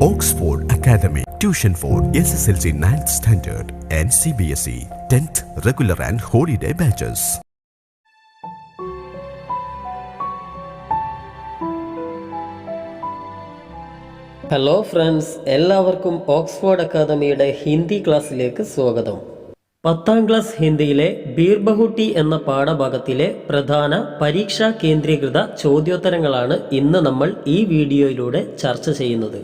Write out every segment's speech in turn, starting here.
Oxford Academy. Tuition for SSLC 9th Standard and CBSE 10th Regular and Holiday Batches. Hello friends, എല്ലാവർക്കും Oxford അക്കാദമിയുടെ ഹിന്ദി ക്ലാസ്സിലേക്ക് സ്വാഗതം. 10ാം class ഹിന്ദിയിലെ ബീർബഹുട്ടി എന്ന പാഠഭാഗത്തിലെ പ്രധാന പരീക്ഷാ കേന്ദ്രീകൃത ചോദ്യോത്തരങ്ങളാണ് ഇന്ന് നമ്മൾ ഈ വീഡിയോയിലൂടെ ചർച്ച ചെയ്യുന്നത്.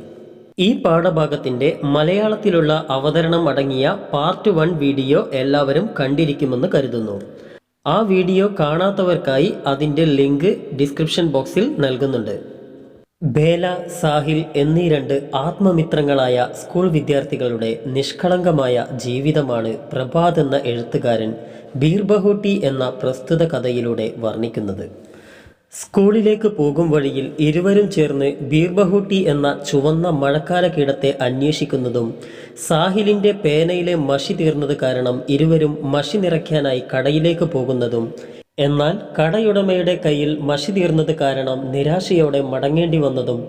ഈ പാഠഭാഗത്തിൻ്റെ മലയാളത്തിലുള്ള അവതരണം അടങ്ങിയ പാർട്ട് 1 വീഡിയോ എല്ലാവരും കണ്ടിരിക്കുമെന്ന് കരുതുന്നു. ആ വീഡിയോ കാണാത്തവർക്കായി അതിൻ്റെ ലിങ്ക് ഡിസ്ക്രിപ്ഷൻ ബോക്സിൽ നൽകുന്നുണ്ട്. ബേല, സാഹിൽ എന്നീ 2 ആത്മമിത്രങ്ങളായ സ്കൂൾ വിദ്യാർത്ഥികളുടെ നിഷ്കളങ്കമായ ജീവിതമാണ് പ്രഭാത് എന്ന എഴുത്തുകാരൻ ബീർബഹുട്ടി എന്ന പ്രസ്തുത കഥയിലൂടെ വർണ്ണിക്കുന്നത്. സ്കൂളിലേക്ക് പോകും വഴിയിൽ ഇരുവരും ചേർന്ന് ബീർബഹുട്ടി എന്ന ചുവന്ന മഴക്കാല കീടത്തെ അന്വേഷിക്കുന്നതും സാഹിലിൻ്റെ പേനയിലെ മഷി തീർന്നത് കാരണം ഇരുവരും മഷി നിറയ്ക്കാനായി കടയിലേക്ക് പോകുന്നതും, എന്നാൽ കടയുടമയുടെ കയ്യിൽ മഷി തീർന്നത് കാരണം നിരാശയോടെ മടങ്ങേണ്ടി വന്നതും,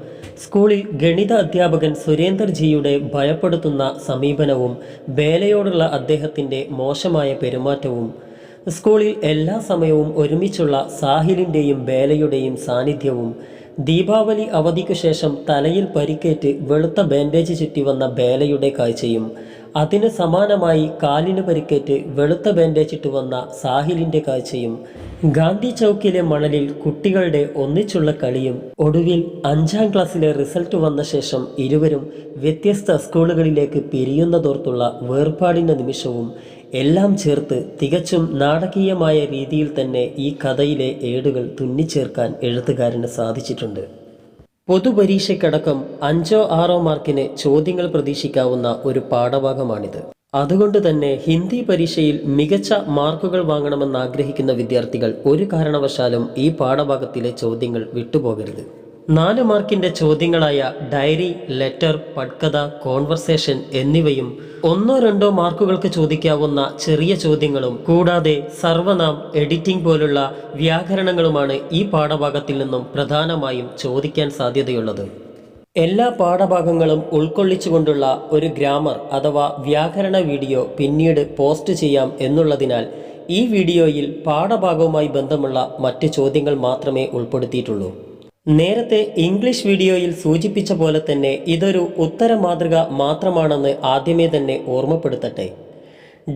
സ്കൂളിൽ ഗണിത അധ്യാപകൻ സുരേന്ദർജിയുടെ ഭയപ്പെടുത്തുന്ന സമീപനവും ബേലയോടുള്ള അദ്ദേഹത്തിൻ്റെ മോശമായ പെരുമാറ്റവും, സ്കൂളിൽ എല്ലാ സമയവും ഒരുമിച്ചുള്ള സാഹിലിൻ്റെയും ബേലയുടെയും സാന്നിധ്യവും, ദീപാവലി അവധിക്കു ശേഷം തലയിൽ പരിക്കേറ്റ് വെളുത്ത ബാൻഡേജ് ചുറ്റി വന്ന ബേലയുടെ കാഴ്ചയും, അതിന് സമാനമായി കാലിന് പരിക്കേറ്റ് വെളുത്ത ബാൻഡേജ് ഇട്ട് വന്ന സാഹിലിൻ്റെ കാഴ്ചയും, ഗാന്ധി ചൗക്കിലെ മണലിൽ കുട്ടികളുടെ ഒന്നിച്ചുള്ള കളിയും, ഒടുവിൽ 5ാം ക്ലാസ്സിലെ റിസൾട്ട് വന്ന ശേഷം ഇരുവരും വ്യത്യസ്ത സ്കൂളുകളിലേക്ക് പിരിയുന്നതോർത്തുള്ള വേർപാടിൻ്റെ നിമിഷവും എല്ലാം ചേർത്ത് തികച്ചും നാടകീയമായ രീതിയിൽ തന്നെ ഈ കഥയിലെ ഏടുകൾ തുന്നിച്ചേർക്കാൻ എഴുത്തുകാരന് സാധിച്ചിട്ടുണ്ട്. പൊതുപരീക്ഷയ്ക്കടക്കം 5ഓ 6ഓ മാർക്കിന് ചോദ്യങ്ങൾ പ്രതീക്ഷിക്കാവുന്ന ഒരു പാഠഭാഗമാണിത്. അതുകൊണ്ട് തന്നെ ഹിന്ദി പരീക്ഷയിൽ മികച്ച മാർക്കുകൾ വാങ്ങണമെന്ന് ആഗ്രഹിക്കുന്ന വിദ്യാർത്ഥികൾ ഒരു കാരണവശാലും ഈ പാഠഭാഗത്തിലെ ചോദ്യങ്ങൾ വിട്ടുപോകരുത്. 4 മാർക്കിൻ്റെ ചോദ്യങ്ങളായ ഡയറി, ലെറ്റർ, പട്കഥ, കോൺവെർസേഷൻ എന്നിവയും 1-2 മാർക്കുകൾക്ക് ചോദിക്കാവുന്ന ചെറിയ ചോദ്യങ്ങളും കൂടാതെ സർവനാം, എഡിറ്റിംഗ് പോലുള്ള വ്യാകരണങ്ങളുമാണ് ഈ പാഠഭാഗത്തിൽ നിന്നും പ്രധാനമായും ചോദിക്കാൻ സാധ്യതയുള്ളത്. എല്ലാ പാഠഭാഗങ്ങളും ഉൾക്കൊള്ളിച്ചുകൊണ്ടുള്ള ഒരു ഗ്രാമർ അഥവാ വ്യാകരണ വീഡിയോ പിന്നീട് പോസ്റ്റ് ചെയ്യാം എന്നുള്ളതിനാൽ ഈ വീഡിയോയിൽ പാഠഭാഗവുമായി ബന്ധമുള്ള മറ്റ് ചോദ്യങ്ങൾ മാത്രമേ ഉൾപ്പെടുത്തിയിട്ടുള്ളൂ. നേരത്തെ ഇംഗ്ലീഷ് വീഡിയോയിൽ സൂചിപ്പിച്ച പോലെ തന്നെ ഇതൊരു ഉത്തര മാതൃക മാത്രമാണെന്ന് ആദ്യമേ തന്നെ ഓർമ്മപ്പെടുത്തട്ടെ.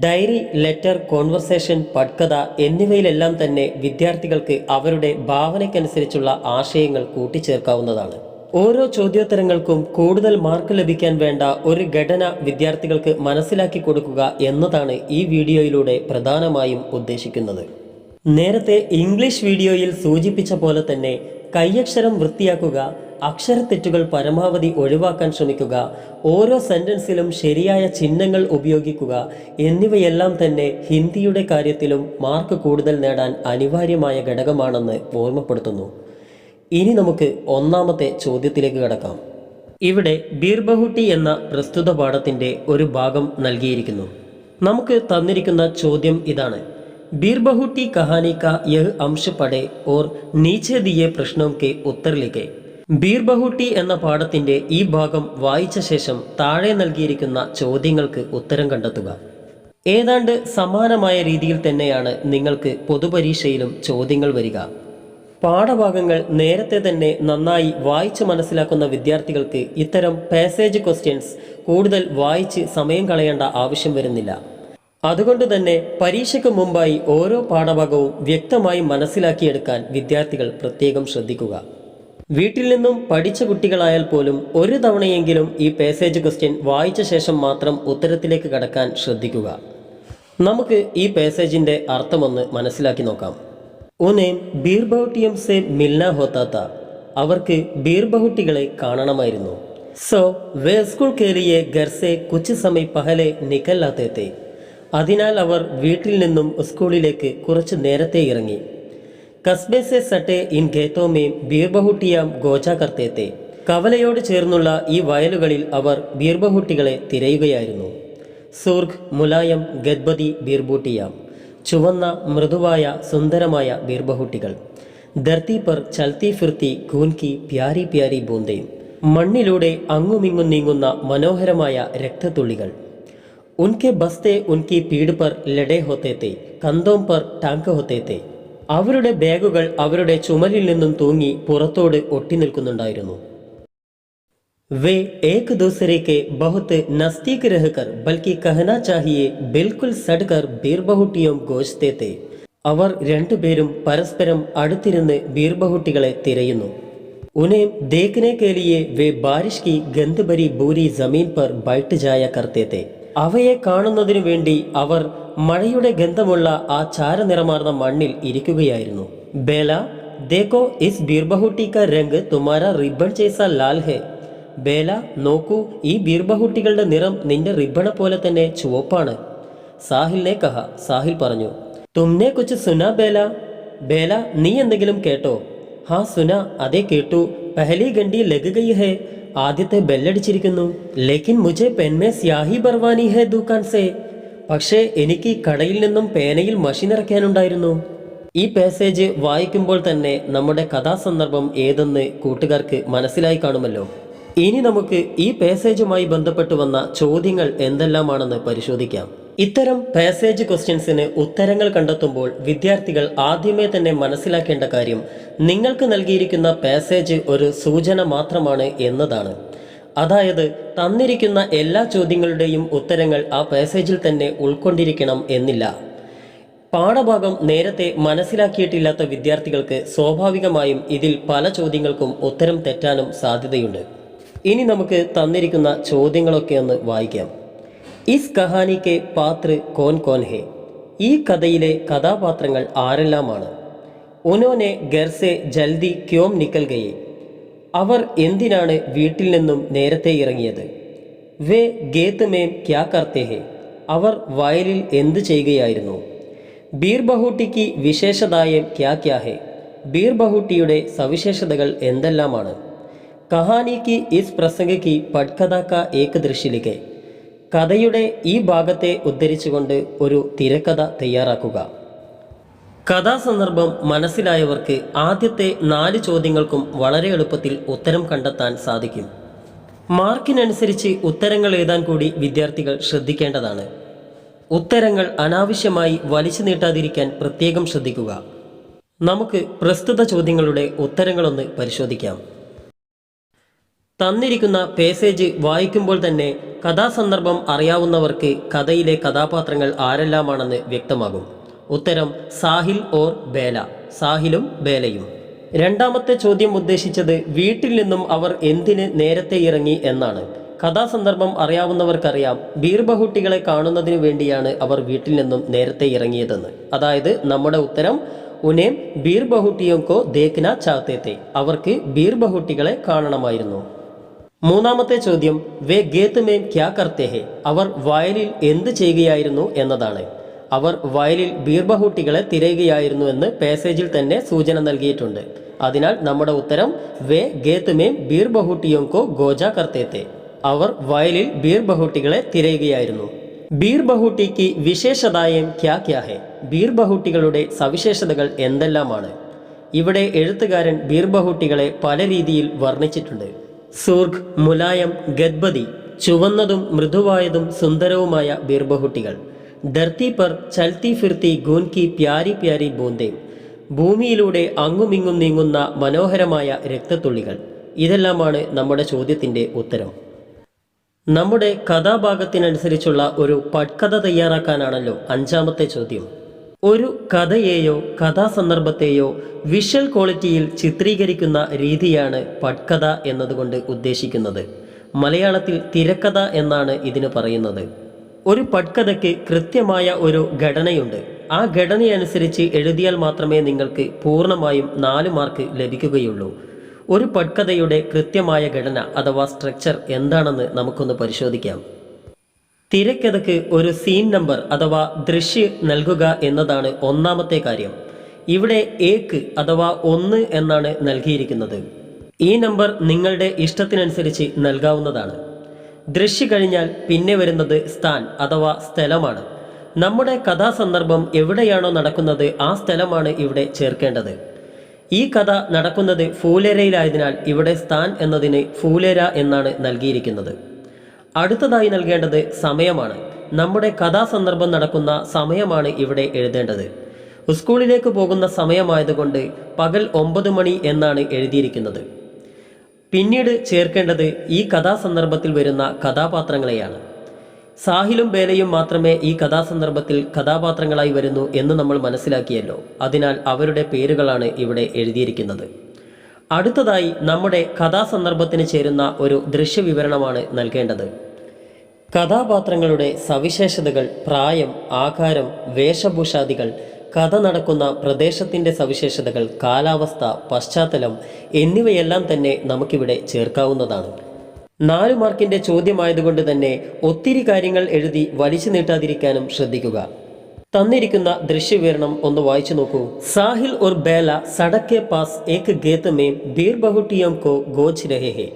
ഡയറി, ലെറ്റർ, കോൺവെർസേഷൻ, പട്കഥ എന്നിവയിലെല്ലാം തന്നെ വിദ്യാർത്ഥികൾക്ക് അവരുടെ ഭാവനയ്ക്കനുസരിച്ചുള്ള ആശയങ്ങൾ കൂട്ടിച്ചേർക്കാവുന്നതാണ്. ഓരോ ചോദ്യോത്തരങ്ങൾക്കും കൂടുതൽ മാർക്ക് ലഭിക്കാൻ വേണ്ട ഒരു ഘടന വിദ്യാർത്ഥികൾക്ക് മനസ്സിലാക്കി കൊടുക്കുക എന്നതാണ് ഈ വീഡിയോയിലൂടെ പ്രധാനമായും ഉദ്ദേശിക്കുന്നത്. നേരത്തെ ഇംഗ്ലീഷ് വീഡിയോയിൽ സൂചിപ്പിച്ച പോലെ തന്നെ കൈയക്ഷരം വൃത്തിയാക്കുക, അക്ഷരത്തെറ്റുകൾ പരമാവധി ഒഴിവാക്കാൻ ശ്രമിക്കുക, ഓരോ സെൻറ്റൻസിലും ശരിയായ ചിഹ്നങ്ങൾ ഉപയോഗിക്കുക എന്നിവയെല്ലാം തന്നെ ഹിന്ദിയുടെ കാര്യത്തിലും മാർക്ക് കൂടുതൽ നേടാൻ അനിവാര്യമായ ഘടകമാണെന്ന് ഓർമ്മപ്പെടുത്തുന്നു. ഇനി നമുക്ക് 1ാമത്തെ ചോദ്യത്തിലേക്ക് കടക്കാം. ഇവിടെ ബീർബഹുട്ടി എന്ന പ്രസ്തുത പാഠത്തിൻ്റെ ഒരു ഭാഗം നൽകിയിരിക്കുന്നു. നമുക്ക് തന്നിരിക്കുന്ന ചോദ്യം ഇതാണ്: ബീർബഹുട്ടി കഹാനി കാ യഹ് അംശ് പഠേ ഓർ നീച്ചെ ദിയെ പ്രശ്നോം കെ ഉത്തർ ലിഖേ. ബീർബഹുട്ടി എന്ന പാഠത്തിൻ്റെ ഈ ഭാഗം വായിച്ച ശേഷം താഴെ നൽകിയിരിക്കുന്ന ചോദ്യങ്ങൾക്ക് ഉത്തരം കണ്ടെത്തുക. ഏതാണ്ട് സമാനമായ രീതിയിൽ തന്നെയാണ് നിങ്ങൾക്ക് പൊതുപരീക്ഷയിലും ചോദ്യങ്ങൾ വരിക. പാഠഭാഗങ്ങൾ നേരത്തെ തന്നെ നന്നായി വായിച്ച് മനസ്സിലാക്കുന്ന വിദ്യാർത്ഥികൾക്ക് ഇത്തരം പാസേജ് ക്വസ്റ്റ്യൻസ് കൂടുതൽ വായിച്ച് സമയം കളയേണ്ട ആവശ്യം വരുന്നില്ല. അതുകൊണ്ട് തന്നെ പരീക്ഷയ്ക്ക് മുമ്പായി ഓരോ പാഠഭാഗവും വ്യക്തമായി മനസ്സിലാക്കിയെടുക്കാൻ വിദ്യാർത്ഥികൾ പ്രത്യേകം ശ്രദ്ധിക്കുക. വീട്ടിൽ നിന്നും പഠിച്ച കുട്ടികളായാൽ പോലും ഒരു തവണയെങ്കിലും ഈ പാസേജ് ക്വസ്റ്റ്യൻ വായിച്ച ശേഷം മാത്രം ഉത്തരത്തിലേക്ക് കടക്കാൻ ശ്രദ്ധിക്കുക. നമുക്ക് ഈ പാസേജിൻ്റെ അർത്ഥമൊന്ന് മനസ്സിലാക്കി നോക്കാം. ഉനേം ബീർബഹുട്ടിയം സെ മിൽന ഹോത്താ താ. അവർക്ക് ബീർബഹുട്ടികളെ കാണണമായിരുന്നു. സോ വേ സ്കൂൾ കെ ലിയെ ഘർ സെ കുച്ച് സമയ് പഹലെ നിക്കൽ ആത്തെ തേ. അതിനാൽ അവർ വീട്ടിൽ നിന്നും സ്കൂളിലേക്ക് കുറച്ച് നേരത്തെ ഇറങ്ങി. കസ്ബെ സെ സട്ടെ ഇൻ ഖേത്തോ മേ ബീർബഹുട്ടിയാം ഗോജ കർത്തേ തേ. കവലയോട് ചേർന്നുള്ള ഈ വയലുകളിൽ അവർ ബീർബഹുട്ടികളെ തിരയുകയായിരുന്നു. സുർഖ്, മുലായം, ഗദ്ബതി ബീർബൂട്ടിയാം. ചുവന്ന, മൃദുവായ, സുന്ദരമായ ബീർബഹുട്ടികൾ. ധർത്തി പർ ചൽത്തി ഫിർത്തി ഖൂൻ കി പ്യാരി പ്യാരി ബൂന്തേം. മണ്ണിലൂടെ അങ്ങുമിങ്ങും നീങ്ങുന്ന മനോഹരമായ രക്തത്തുള്ളികൾ. ഉൻകെ ബസ്തെ ഉൻകി പീഡ് പർ ലഡേ ഹോത്തേ തേ, കന്തോം പർ ടാങ്ക് ഹോത്തേ തേ. അവരുടെ ബാഗുകൾ അവരുടെ ചുമലിൽ നിന്നും തൂങ്ങി പുറത്തോട് ഒട്ടി നിൽക്കുന്നുണ്ടായിരുന്നു. വേ ഏക് ദൂസരെ കെ ബഹുത്ത് നസ്തീക് രഹകർ ബൽക്കി കഹനാ ചാഹിയെ ബിൽക്കുൽ സഡ്കർ ബീർബഹുട്ടിയും ഗോശ്തേ തേ. അവർ രണ്ടുപേരും പരസ്പരം അടുത്തിരുന്ന് ബീർബഹുട്ടികളെ തിരയുന്നു. उन्हें देखने के लिए वे बारिश की गंध भरी बूरी जमीन पर बैठ जाया करते थे. അവയെ കാണുന്നതിനു വേണ്ടി അവർ മഴയുടെ ഗന്ധമുള്ള ആ ചാരനിറമാർന്ന മണ്ണിൽ ഇരിക്കുകയായിരുന്നു. ബേല ദേഖോ ഇസ് ബീർബഹുട്ടി കാ രംഗ് തുമാരാ റിബൺ ജൈസാ ലാൽ ഹെ. ബേല നോക്കൂ, ഈ ബീർബഹുട്ടികളുടെ നിറം നിന്റെ റിബണ പോലെ തന്നെ ചുവപ്പാണ്. സാഹിലിനെ കഹ, സാഹിൽ പറഞ്ഞു. തുമ്നെ കുച്ച് സുനാ ബേല. ബേല, നീ എന്തെങ്കിലും കേട്ടോ? ഹാ സുന, അതേ കേട്ടു. പഹലി ഗണ്ടി ലഗ് ഗയി ഹെ. ആദ്യത്തെ ബെല്ലടിച്ചിരിക്കുന്നു. ലേക്കിൻ മുझे പെൻ മേ സ്യാഹി ബർവാനി ഹെ ദുകാൻ സേ. പക്ഷേ എനിക്ക് കടയിൽ നിന്നും പേനയിൽ മഷി നിറയ്ക്കാനുണ്ടായിരുന്നു. ഈ പാസേജ് വായിക്കുമ്പോൾ തന്നെ നമ്മുടെ കഥാസന്ദർഭം ഏതെന്ന് കൂട്ടുകാർക്ക് മനസ്സിലായി കാണുമല്ലോ. ഇനി നമുക്ക് ഈ പാസേജുമായി ബന്ധപ്പെട്ട് വന്ന ചോദ്യങ്ങൾ എന്തെല്ലാമാണെന്ന് പരിശോധിക്കാം. ഇത്തരം പാസേജ് ക്വസ്റ്റ്യൻസിന് ഉത്തരങ്ങൾ കണ്ടെത്തുമ്പോൾ വിദ്യാർത്ഥികൾ ആദ്യമേ തന്നെ മനസ്സിലാക്കേണ്ട കാര്യം നിങ്ങൾക്ക് നൽകിയിരിക്കുന്ന പാസേജ് ഒരു സൂചന മാത്രമാണ് എന്നതാണ്. അതായത് തന്നിരിക്കുന്ന എല്ലാ ചോദ്യങ്ങളുടെയും ഉത്തരങ്ങൾ ആ പാസേജിൽ തന്നെ ഉൾക്കൊണ്ടിരിക്കണം എന്നില്ല. പാഠഭാഗം നേരത്തെ മനസ്സിലാക്കിയിട്ടില്ലാത്ത വിദ്യാർത്ഥികൾക്ക് സ്വാഭാവികമായും ഇതിൽ പല ചോദ്യങ്ങൾക്കും ഉത്തരം തെറ്റാനും സാധ്യതയുണ്ട്. ഇനി നമുക്ക് തന്നിരിക്കുന്ന ചോദ്യങ്ങളൊക്കെ ഒന്ന് വായിക്കാം. ഇസ് കഹാനി കെ പാത്ര കോൻ കോൻ ഹെ. ഈ കഥയിലെ കഥാപാത്രങ്ങൾ ആരെല്ലാമാണ്? ഉനോനെ ഗർ സെ ജൽദി ക്യോം നിക്കൽ ഗയെ. അവർ എന്തിനാണ് വീട്ടിൽ നിന്നും നേരത്തെ ഇറങ്ങിയത്? വേ ഗേത്ത് മേം ക്യാ കർത്തേ ഹെ. അവർ വയലിൽ എന്ത് ചെയ്യുകയായിരുന്നു? ബീർബഹുട്ടിക്ക് വിശേഷതായം ക്യാ ക്യാ ഹെ. ബീർബഹുട്ടിയുടെ സവിശേഷതകൾ എന്തെല്ലാമാണ്? കഹാനിക്ക് ഇസ് പ്രസംഗിക്ക് പട്കഥ കാ ഏക് ദൃശ്യ ലിഖേ. കഥയുടെ ഈ ഭാഗത്തെ ഉദ്ധരിച്ചുകൊണ്ട് ഒരു തിരക്കഥ തയ്യാറാക്കുക. കഥാസന്ദർഭം മനസ്സിലായവർക്ക് ആദ്യത്തെ 4 ചോദ്യങ്ങൾക്കും വളരെ എളുപ്പത്തിൽ ഉത്തരം കണ്ടെത്താൻ സാധിക്കും. മാർക്കിനനുസരിച്ച് ഉത്തരങ്ങൾ എഴുതാൻ കൂടി വിദ്യാർത്ഥികൾ ശ്രദ്ധിക്കേണ്ടതാണ്. ഉത്തരങ്ങൾ അനാവശ്യമായി വലിച്ചു നീട്ടാതിരിക്കാൻ പ്രത്യേകം ശ്രദ്ധിക്കുക. നമുക്ക് പ്രസ്തുത ചോദ്യങ്ങളുടെ ഉത്തരങ്ങളൊന്ന് പരിശോധിക്കാം. തന്നിരിക്കുന്ന പേസേജ് വായിക്കുമ്പോൾ തന്നെ കഥാസന്ദർഭം അറിയാവുന്നവർക്ക് കഥയിലെ കഥാപാത്രങ്ങൾ ആരെല്ലാമാണെന്ന് വ്യക്തമാകും. ഉത്തരം സാഹിൽ ഓർ ബേല. സാഹിലും ബേലയും. രണ്ടാമത്തെ ചോദ്യം ഉദ്ദേശിച്ചത് വീട്ടിൽ നിന്നും അവർ എന്തിന് നേരത്തെ ഇറങ്ങി എന്നാണ്. കഥാസന്ദർഭം അറിയാവുന്നവർക്കറിയാം ബീർബഹുട്ടികളെ കാണുന്നതിന് വേണ്ടിയാണ് അവർ വീട്ടിൽ നിന്നും നേരത്തെ ഇറങ്ങിയതെന്ന്. അതായത് നമ്മുടെ ഉത്തരം ഉനേം ബീർബഹുട്ടിയോ കോ ദേഖ്നാ ചാഹത്തെ തെ. അവർക്ക് ബീർബഹുട്ടികളെ കാണണമായിരുന്നു. മൂന്നാമത്തെ ചോദ്യം വേ ഗേത്ത് മേം ക്യാ കർത്തേ ഹെ. അവർ വയലിൽ എന്ത് ചെയ്യുകയായിരുന്നു എന്നതാണ്. അവർ വയലിൽ ബീർബഹുട്ടികളെ തിരയുകയായിരുന്നു എന്ന് പാസേജിൽ തന്നെ സൂചന നൽകിയിട്ടുണ്ട്. അതിനാൽ നമ്മുടെ ഉത്തരം വേ ഗേത്ത് മേം ബീർബഹുട്ടിയോ കോ ഗോജ കർത്തേ തെ. അവർ വയലിൽ ബീർബഹുട്ടികളെ തിരയുകയായിരുന്നു. ബീർബഹുട്ടിക്ക് വിശേഷതായം ക്യാ ക്യാ ഹെ. ബീർബഹുട്ടികളുടെ സവിശേഷതകൾ എന്തെല്ലാമാണ്? ഇവിടെ എഴുത്തുകാരൻ ബീർബഹുട്ടികളെ പല രീതിയിൽ വർണ്ണിച്ചിട്ടുണ്ട്. സൂർഖ്, മുലായം, ഗദ്ബതി, ചുവന്നതും മൃദുവായതും സുന്ദരവുമായ ബീർബഹുട്ടികൾ. ധർത്തി പർ ചൽത്തി ഫിർത്തി ഗൂൻ കി പ്യാരി പ്യാരി ബൂന്തേ. ഭൂമിയിലൂടെ അങ്ങുമിങ്ങും നീങ്ങുന്ന മനോഹരമായ രക്തത്തുള്ളികൾ. ഇതെല്ലാമാണ് നമ്മുടെ ചോദ്യത്തിൻ്റെ ഉത്തരം. നമ്മുടെ കഥാഭാഗത്തിനനുസരിച്ചുള്ള ഒരു പട്കഥ തയ്യാറാക്കാനാണല്ലോ 5ാമത്തെ ചോദ്യം. ഒരു കഥയെയോ കഥാസന്ദർഭത്തെയോ വിഷ്വൽ ക്വാളിറ്റിയിൽ ചിത്രീകരിക്കുന്ന രീതിയാണ് പട്കഥ എന്നതുകൊണ്ട് ഉദ്ദേശിക്കുന്നത്. മലയാളത്തിൽ തിരക്കഥ എന്നാണ് ഇതിന് പറയുന്നത്. ഒരു പട്കഥയ്ക്ക് കൃത്യമായ ഒരു ഘടനയുണ്ട്. ആ ഘടനയനുസരിച്ച് എഴുതിയാൽ മാത്രമേ നിങ്ങൾക്ക് പൂർണ്ണമായും 4 മാർക്ക് ലഭിക്കുകയുള്ളൂ. ഒരു പട്കഥയുടെ കൃത്യമായ ഘടന അഥവാ സ്ട്രക്ചർ എന്താണെന്ന് നമുക്കൊന്ന് പരിശോധിക്കാം. തിരക്കഥയ്ക്ക് ഒരു സീൻ നമ്പർ അഥവാ ദൃശ്യ നൽകുക എന്നതാണ് 1ാമത്തെ കാര്യം. ഇവിടെ ഏക്ക് അഥവാ 1 എന്നാണ് നൽകിയിരിക്കുന്നത്. ഈ നമ്പർ നിങ്ങളുടെ ഇഷ്ടത്തിനനുസരിച്ച് നൽകാവുന്നതാണ്. ദൃശ്യ കഴിഞ്ഞാൽ പിന്നെ വരുന്നത് സ്ഥാൻ അഥവാ സ്ഥലമാണ്. നമ്മുടെ കഥാസന്ദർഭം എവിടെയാണോ നടക്കുന്നത് ആ സ്ഥലമാണ് ഇവിടെ ചേർക്കേണ്ടത്. ഈ കഥ നടക്കുന്നത് ഫൂലേരയിലായതിനാൽ ഇവിടെ സ്ഥാൻ എന്നതിന് ഫൂലേര എന്നാണ് നൽകിയിരിക്കുന്നത്. അടുത്തതായി നൽകേണ്ടത് സമയമാണ്. നമ്മുടെ കഥാസന്ദർഭം നടക്കുന്ന സമയമാണ് ഇവിടെ എഴുതേണ്ടത്. സ്കൂളിലേക്ക് പോകുന്ന സമയമായതുകൊണ്ട് പകൽ 9 മണി എന്നാണ് എഴുതിയിരിക്കുന്നത്. പിന്നീട് ചേർക്കേണ്ടത് ഈ കഥാസന്ദർഭത്തിൽ വരുന്ന കഥാപാത്രങ്ങളെയാണ്. സാഹിലും ബേലയും മാത്രമേ ഈ കഥാസന്ദർഭത്തിൽ കഥാപാത്രങ്ങളായി വരുന്നു എന്ന് നമ്മൾ മനസ്സിലാക്കിയല്ലോ. അതിനാൽ അവരുടെ പേരുകളാണ് ഇവിടെ എഴുതിയിരിക്കുന്നത്. അടുത്തതായി നമ്മുടെ കഥാസന്ദർഭത്തിന് ചേരുന്ന ഒരു ദൃശ്യവിവരണമാണ് നൽകേണ്ടത്. കഥാപാത്രങ്ങളുടെ സവിശേഷതകൾ, പ്രായം, ആകാരം, വേഷഭൂഷാദികൾ, കഥ നടക്കുന്ന പ്രദേശത്തിൻ്റെ സവിശേഷതകൾ, കാലാവസ്ഥ, പശ്ചാത്തലം എന്നിവയെല്ലാം തന്നെ നമുക്കിവിടെ ചേർക്കാവുന്നതാണ്. 4 മാർക്കിൻ്റെ ചോദ്യമായതുകൊണ്ട് തന്നെ ഒത്തിരി കാര്യങ്ങൾ എഴുതി വലിച്ചു നീട്ടാതിരിക്കാനും ശ്രദ്ധിക്കുക. തന്നിരിക്കുന്ന ദൃശ്യവിവരണം ഒന്ന് വായിച്ചു നോക്കൂ. സാഹിൽ और बेला सड़क के पास एक खेत में बीरबहुटियों को गोच रहे हैं.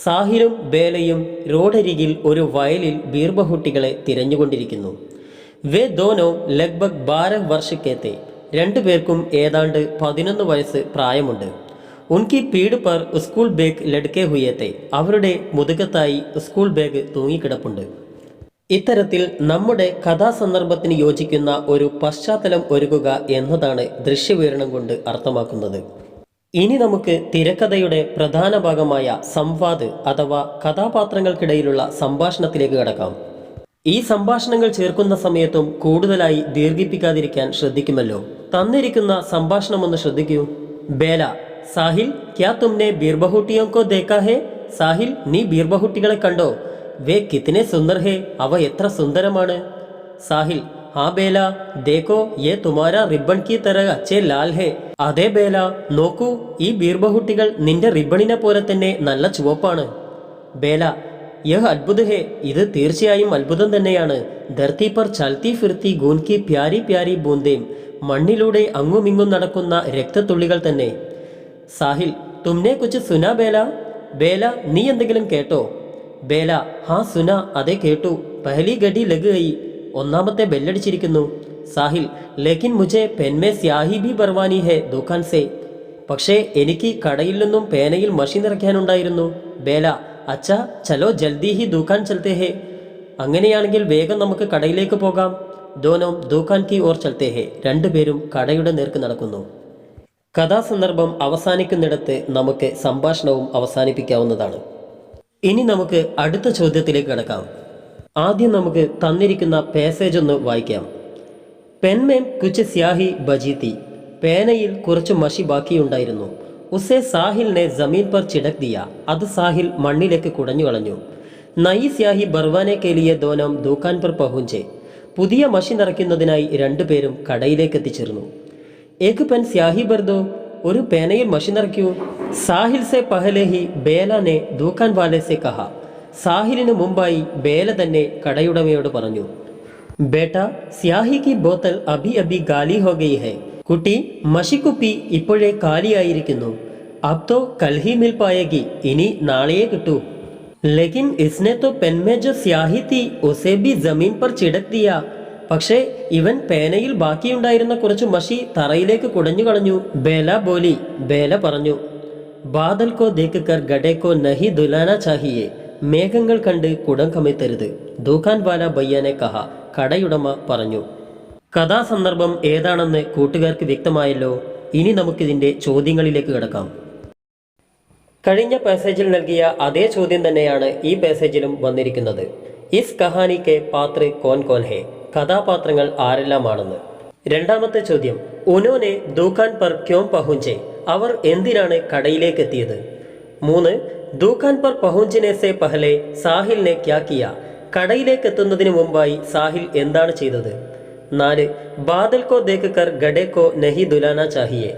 സാഹിലും ബേലയും റോഡരികിൽ ഒരു വയലിൽ ബീർബഹുട്ടികളെ തിരഞ്ഞുകൊണ്ടിരിക്കുന്നു. വേ ദോനോ ലഗ്ഭഗ് 12 വർഷക്കേത്തെ. രണ്ടുപേർക്കും ഏതാണ്ട് 11 വയസ്സ് പ്രായമുണ്ട്. ഉൻകി പീഡ് പർ സ്കൂൾ ബാഗ് ലഡ്കെ ഹുയേത്തെ. അവരുടെ മുതുകത്തായി സ്കൂൾ ബാഗ് തൂങ്ങിക്കിടപ്പുണ്ട്. ഇത്തരത്തിൽ നമ്മുടെ കഥാസന്ദർഭത്തിന് യോജിക്കുന്ന ഒരു പശ്ചാത്തലം ഒരുക്കുക എന്നതാണ് ദൃശ്യവിവരണം കൊണ്ട് അർത്ഥമാക്കുന്നത്. ഇനി നമുക്ക് തിരക്കഥയുടെ പ്രധാന ഭാഗമായ സംവാദ് അഥവാ കഥാപാത്രങ്ങൾക്കിടയിലുള്ള സംഭാഷണത്തിലേക്ക് കടക്കാം. ഈ സംഭാഷണങ്ങൾ ചേർക്കുന്ന സമയത്തും കൂടുതലായി ദീർഘിപ്പിക്കാതിരിക്കാൻ ശ്രദ്ധിക്കുമല്ലോ. തന്നിരിക്കുന്ന സംഭാഷണം ഒന്ന് ശ്രദ്ധിക്കൂ. ബേല, സാഹിൽ, ക്യാ തുമ്നെ ബീർബഹുട്ടിയോं को देखा है? സാഹിൽ, നീ ബീർബഹുട്ടികളെ കണ്ടോ? വേ കിത്തനെ സുന്ദർ ഹേ. അവ എത്ര സുന്ദരമാണ്. സാഹിൽ, ഹാ ബേല, ദേഖോ യേ തുമാരാ റിബൺ കി തരഹ അച്ഛേ ലാൽ ഹേ. അതെ ബേല, നോക്കൂ, ഈ ബീർബഹുട്ടികൾ നിന്റെ റിബണിനെ പോലെ തന്നെ നല്ല ചുവപ്പാണ്. ബേല, യഹ് അത്ഭുത് ഹേ. ഇത് തീർച്ചയായും അത്ഭുതം തന്നെയാണ്. ധർത്തി പർ ചൽത്തി ഫിർത്തി ഗൂൻ കി പ്യാരി പ്യാരി ബൂന്തേം. മണ്ണിലൂടെ അങ്ങുമിങ്ങും നടക്കുന്ന രക്തത്തുള്ളികൾ തന്നെ. സാഹിൽ, തുമ്നെ കുച്ച് സുന ബേല. ബേല, നീ എന്തെങ്കിലും കേട്ടോ? ബേല, ഹാ സുന, അതെ കേട്ടു. പഹലി ഗഡി ലഗ് ഗയി. ഒന്നാമത്തെ ബെല്ലടിച്ചിരിക്കുന്നു. സാഹിൽ, ലേക്കിൻ മുझे പെൻ മേ സ്യാഹി ഭി ഭർവാനി ഹേ ദുകാൻ സേ. പക്ഷേ എനിക്ക് കടയിൽ നിന്നും പേനയിൽ മഷി നിറയ്ക്കാനുണ്ടായിരുന്നു. ബേല, അച്ഛാ ചലോ ജൽദി ഹി ദുകാൻ ചലത്തെ ഹേ. അങ്ങനെയാണെങ്കിൽ വേഗം നമുക്ക് കടയിലേക്ക് പോകാം. ദോനോം ദുകാൻ കി ഓർ ചലത്തെ ഹേ. രണ്ടുപേരും കടയുടെ നേർക്ക് നടക്കുന്നു. കഥാസന്ദർഭം അവസാനിക്കുന്നിടത്ത് നമുക്ക് സംഭാഷണവും അവസാനിപ്പിക്കാവുന്നതാണ്. ഇനി നമുക്ക് അടുത്ത ചോദ്യത്തിലേക്ക് കടക്കാം. ആദ്യം നമുക്ക് തന്നിരിക്കുന്ന പാസേജ് ഒന്ന് വായിക്കാം. പെൻമേം കുച്ച് സ്യാഹി ബജീതി. പേനയിൽ കുറച്ച് മഷി ബാക്കിയുണ്ടായിരുന്നു. ഉസേ സാഹിലിനെ ജമീൻ പർ ചിടക് ദിയ. അത് സാഹിൽ മണ്ണിലേക്ക് കുടഞ്ഞു കളഞ്ഞു. നയി സ്യാഹി ബർവാനെ കേലിയെ ദോനം ദുകാൻ പർ പഹുഞ്ചെ. പുതിയ മഷി നിറയ്ക്കുന്നതിനായി രണ്ടുപേരും കടയിലേക്ക് എത്തിച്ചേർന്നു. ഏക് പെൻ സ്യാഹി ബർദോ. ഒരു പേനയിൽ മഷി നിറയ്ക്കൂ. സാഹിൽ സെ പഹലെ ഹി ബേല നെ ദുകാൻ വാലെ സെ കഹ. സാഹിലിന് മുമ്പായി ബേല തന്നെ കടയുടമയോട് പറഞ്ഞു. ബേട്ട, സ്യാഹി കി ബോത്തൽ അഭി അഭി ഗാലി ഹോ ഗയി ഹൈ. കുട്ടി, മഷിക്കുപ്പി ഇപ്പോഴേ കാലിയായിരിക്കുന്നു. അബ് തോ കൽ ഹി മിൽ പായേഗി. ഇനി നാളെയേ കിട്ടൂ. ലേക്കിൻ ഇസ്നെ തോ പെൻ മേ ജോ സ്യാഹി തീ ഉസേ ഭി ജമീൻ പർ ചിടക് ദിയ. പക്ഷേ ഇവൻ പേനയിൽ ബാക്കിയുണ്ടായിരുന്ന കുറച്ച് മഷി തറയിലേക്ക് കുടഞ്ഞു കളഞ്ഞു. ബേല ബോലി. ബേല പറഞ്ഞു. ബാദൽ കോ ദേഖ് കർ ഗഡെ കോ നഹി ദുലാന ചാഹിയേ. മേഘങ്ങൾ കണ്ട് കുടം കമിത്തരുത്. ദുകാൻ വാല ബയ്യാനെ കഹ. കടയുടമ പറഞ്ഞു. കഥാസന്ദർഭം ഏതാണെന്ന് കൂട്ടുകാർക്ക് വ്യക്തമായല്ലോ. ഇനി നമുക്കിതിൻ്റെ ചോദ്യങ്ങളിലേക്ക് കിടക്കാം. കഴിഞ്ഞ പാസേജിൽ നൽകിയ അതേ ചോദ്യം തന്നെയാണ് ഈ പാസേജിലും വന്നിരിക്കുന്നത്. ഇസ് കഹാനി കെ പാത്ര കോൻ കോൻ ഹേ. കഥാപാത്രങ്ങൾ ആരെല്ലാമാണെന്ന്. രണ്ടാമത്തെ ചോദ്യം, ഉനോനെ ദുകാൻ പർ ക്യോം പഹുഞ്ചെ. അവർ എന്തിനാണ് കടയിലേക്ക് എത്തിയത്. 3. ദുകാൻ പർ പഹുഞ്ചനെ സെ പഹലെ സാഹിലിനെ ക്യാ കിയ. കടയിലേക്ക് എത്തുന്നതിന് മുമ്പായി സാഹിൽ എന്താണ് ചെയ്തത്. 4. ബാദൽ കോ ദേഖ് കർ ഗഡെ കോ നഹി ദുലാന ചാഹിയെ.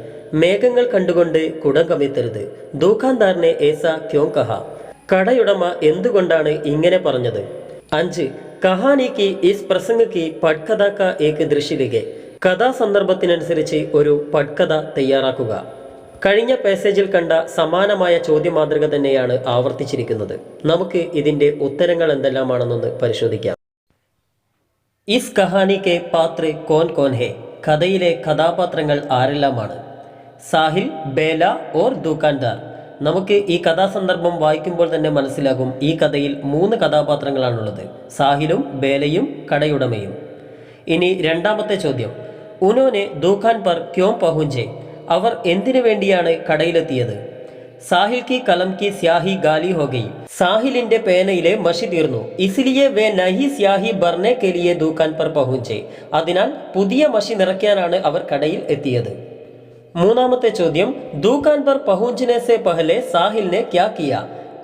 മേഘങ്ങൾ കണ്ടുകൊണ്ട് കുടം കമിത്തരുത്. ദുകാൻദാറിനെ ഏസ ക്യോം കഹ. കടയുടമ എന്തുകൊണ്ടാണ് ഇങ്ങനെ പറഞ്ഞത്. 5. കഹാനി കി ഇസ് പ്രസംഗ് കി പട്കഥ കാ ഏക് ദൃശ്യ ലിഖെ. കഥാസന്ദർഭത്തിനനുസരിച്ച് ഒരു പട്കഥ തയ്യാറാക്കുക. കഴിഞ്ഞ പാസേജിൽ കണ്ട സമാനമായ ചോദ്യമാതൃക തന്നെയാണ് ആവർത്തിച്ചിരിക്കുന്നത്. നമുക്ക് ഇതിൻ്റെ ഉത്തരങ്ങൾ എന്തെല്ലാമാണെന്നൊന്ന് പരിശോധിക്കാം. ഇസ് കഹാനി കെ പാത്ര കോൻ കോൻ ഹേ. കഥയിലെ കഥാപാത്രങ്ങൾ ആരെല്ലാമാണ്. സാഹിൽ, ബേല ഓർ ദുക്കാൻദാർ. നമുക്ക് ഈ കഥാസന്ദർഭം വായിക്കുമ്പോൾ തന്നെ മനസ്സിലാകും ഈ കഥയിൽ 3 കഥാപാത്രങ്ങളാണുള്ളത്, സാഹിലും ബേലയും കടയുടമയും. ഇനി രണ്ടാമത്തെ ചോദ്യം, ഉനോനെ ദുക്കാൻ പർ ക്യോം പഹുഞ്ചെ, അവർ എന്തിനു വേണ്ടിയാണ് കടയിലെത്തിയത്? സാഹിൽ കി കലം കി സ്യാഹി ഗാലി ഹോ ഗയി, സാഹിലിന്റെ പേനയിലെ മഷി തീർന്നു. ഇസ്ലിയെ വേ നഹി സ്യാഹി ബർനെ കെ ലിയെ ദുക്കാൻ പർ പഹുഞ്ചെ, അതിനാൽ പുതിയ മഷി നിറയ്ക്കാനാണ് അവർ കടയിൽ എത്തിയത്. മൂന്നാമത്തെ ചോദ്യം, ദുക്കാൻ പർ പഹുഞ്ചനെ സെ പഹലെ സാഹിൽ നെ ക്യാ കിയ,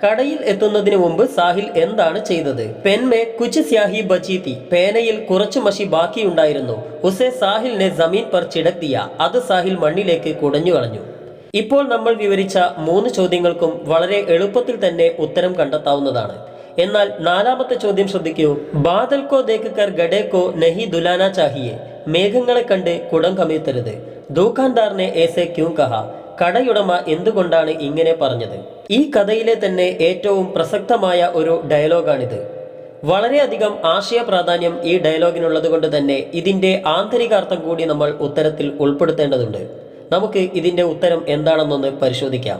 കടയിൽ എത്തുന്നതിന് മുമ്പ് സാഹിൽ എന്താണ് ചെയ്തത്? പെൻമേ കുച്ച് സ്യാഹി ബച്ചി തി, പേനയിൽ കുറച്ച് മഷി ബാക്കിയുണ്ടായിരുന്നു. ഉസെ സാഹിൽ നെ ജമീൻ പർ ചിടക് ദിയ, അത് സാഹിൽ മണ്ണിലേക്ക് കുടഞ്ഞു കളഞ്ഞു. ഇപ്പോൾ നമ്മൾ വിവരിച്ച 3 ചോദ്യങ്ങൾക്കും വളരെ എളുപ്പത്തിൽ തന്നെ ഉത്തരം കണ്ടെത്താവുന്നതാണ്. എന്നാൽ നാലാമത്തെ ചോദ്യം ശ്രദ്ധിക്കൂ. ബാദൽ കോ ദേഖ് കർ ഗഡെ കോ നഹി ദുലാന ചാഹിയെ, മേഘങ്ങളെ കണ്ട് കുടം കമിഴ്ത്തരുത്. ദുക്കാൻദാറിനെ ഏസെ ക്യൂ കഹ, കടയുടമ എന്തുകൊണ്ടാണ് ഇങ്ങനെ പറഞ്ഞത്? ഈ കഥയിലെ തന്നെ ഏറ്റവും പ്രസക്തമായ ഒരു ഡയലോഗാണിത്. വളരെയധികം ആശയ പ്രാധാന്യം ഈ ഡയലോഗിനുള്ളത് കൊണ്ട് തന്നെ ഇതിൻ്റെ ആന്തരികാർത്ഥം കൂടി നമ്മൾ ഉത്തരത്തിൽ ഉൾപ്പെടുത്തേണ്ടതുണ്ട്. നമുക്ക് ഇതിൻ്റെ ഉത്തരം എന്താണെന്നൊന്ന് പരിശോധിക്കാം.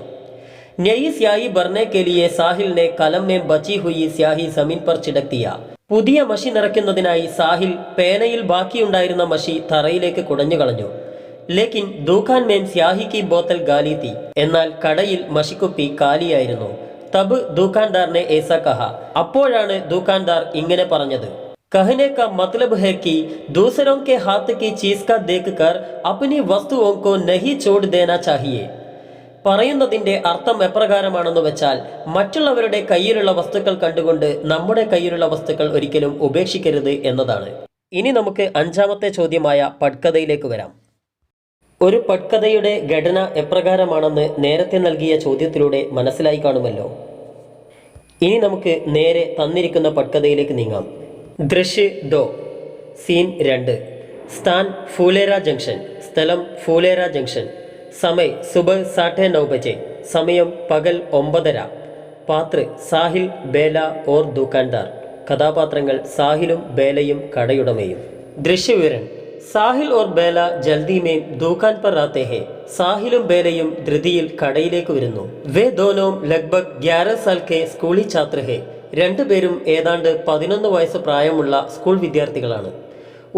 നയി സ്യാഹി ബർനെ കെ ലിയെ സാഹിൽ നെ കലം മേ ബച്ചി ഹുയി സ്യാഹി സമീൻ പർ ചിടക് ദിയ, പുതിയ മഷി നിറയ്ക്കുന്നതിനായി സാഹിൽ പേനയിൽ ബാക്കിയുണ്ടായിരുന്ന മഷി തറയിലേക്ക് കുടഞ്ഞു കളഞ്ഞു. ലേക്കിൻ ദുക്കാൻ മേം സ്യാഹി കി ബോത്തൽ ഗാലി തി, എന്നാൽ കടയിൽ മഷിക്കുപ്പി കാലിയായിരുന്നു. തബ് ദുക്കാൻദാറിനെ ഏസ കഹ, അപ്പോഴാണ് ദുക്കാൻദാർ ഇങ്ങനെ പറഞ്ഞത്. कहने का मतलब है कि दूसरों के हाथ की चीज का देखकर अपनी वस्तुओं को नहीं छोड़ देना चाहिए. പറയുന്നതിൻ്റെ അർത്ഥം എപ്രകാരമാണെന്ന് വെച്ചാൽ, മറ്റുള്ളവരുടെ കയ്യിലുള്ള വസ്തുക്കൾ കണ്ടുകൊണ്ട് നമ്മുടെ കയ്യിലുള്ള വസ്തുക്കൾ ഒരിക്കലും ഉപേക്ഷിക്കരുത് എന്നതാണ്. ഇനി നമുക്ക് 5ാമത്തെ ചോദ്യമായ പട്കഥയിലേക്ക് വരാം. ഒരു പട്കഥയുടെ ഘടന എപ്രകാരമാണെന്ന് നേരത്തെ നൽകിയ ചോദ്യത്തിലൂടെ മനസ്സിലായി കാണുമല്ലോ. ഇനി നമുക്ക് നേരെ തന്നിരിക്കുന്ന പട്കഥയിലേക്ക് നീങ്ങാം. ദൃശ്യ 2, സീൻ 2. സ്ഥാൻ ഫൂലേര ജംഗ്ഷൻ, സ്ഥലം ഫൂലേര ജംഗ്ഷൻ. സമയ സുബഹ് 9:30 ബജെ, സമയം പകൽ 9:30. പാത്ര സാഹിൽ, ബേല ഓർ ദുക്കാൻദാർ, കഥാപാത്രങ്ങൾ സാഹിലും ബേലയും കടയുടമയും. ദൃശ്യവിവരൺ, സാഹിൽ ഓർ ബേല ജൽദി മേ ദുക്കാൻ പർ ആത്തെ ഹെ, സാഹിലും ബേലയും ധൃതിയിൽ കടയിലേക്ക് വരുന്നു. വേ ദോനോം ലഗ്ഭഗ് 11 സാൽ കെ സ്കൂളി ഛാത്ര ഹെ, രണ്ടുപേരും ഏതാണ്ട് 11 വയസ്സ് പ്രായമുള്ള സ്കൂൾ വിദ്യാർത്ഥികളാണ്.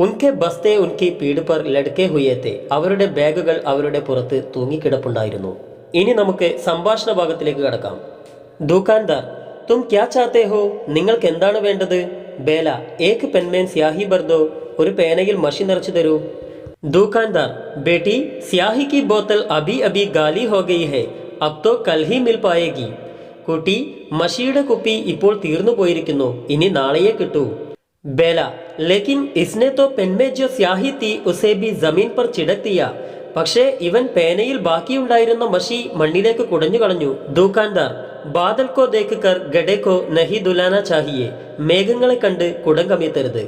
ഉൻകെ ബസ്തേ ഉൻകി പീഡ് പർ ലഡ്കെ ഹുയേത്തെ, അവരുടെ ബാഗുകൾ അവരുടെ പുറത്ത് തൂങ്ങിക്കിടപ്പുണ്ടായിരുന്നു. ഇനി നമുക്ക് സംഭാഷണ ഭാഗത്തിലേക്ക് കടക്കാം. ദുക്കാൻദാർ, തും ക്യാ ചാത്തേ ഹോ, നിങ്ങൾക്ക് എന്താണ് വേണ്ടത്? ബേല, ഏക് പെൻമേൻ സ്യാഹി ബർദോ, ഒരു പേനയിൽ മഷി നിറച്ചു തരൂ. ദുക്കാൻദാർ, ബേട്ടി സ്യാഹി കി ബോത്തൽ അഭി അഭി ഗാലി ഹോ ഗയി ഹെ, അബ് തോ കൽ ഹി മിൽ പായേഗി, കുട്ടി മഷിയുടെ കുപ്പി ഇപ്പോൾ തീർന്നു പോയിരിക്കുന്നു, ഇനി നാളെയേ കിട്ടൂ. ബേല, ലേക്കിൻ ഇസ്നെ തോ പെൻമേ ജോ സ്യാഹി തീ ഉസേ ഭി ജമീൻ പർ ചിടക് ദിയ, പക്ഷേ ഇവൻ പേനയിൽ ബാക്കിയുണ്ടായിരുന്ന മഷി മണ്ണിലേക്ക് കുടഞ്ഞു കളഞ്ഞു. ദുക്കാൻദാർ, ബാദൽ കോ ദേഖ് കർ ഗഡെ കോ നഹി ദുലാന ചാഹിയെ, മേഘങ്ങളെ കണ്ട് കുടം കമിഴ്ത്തരുത്.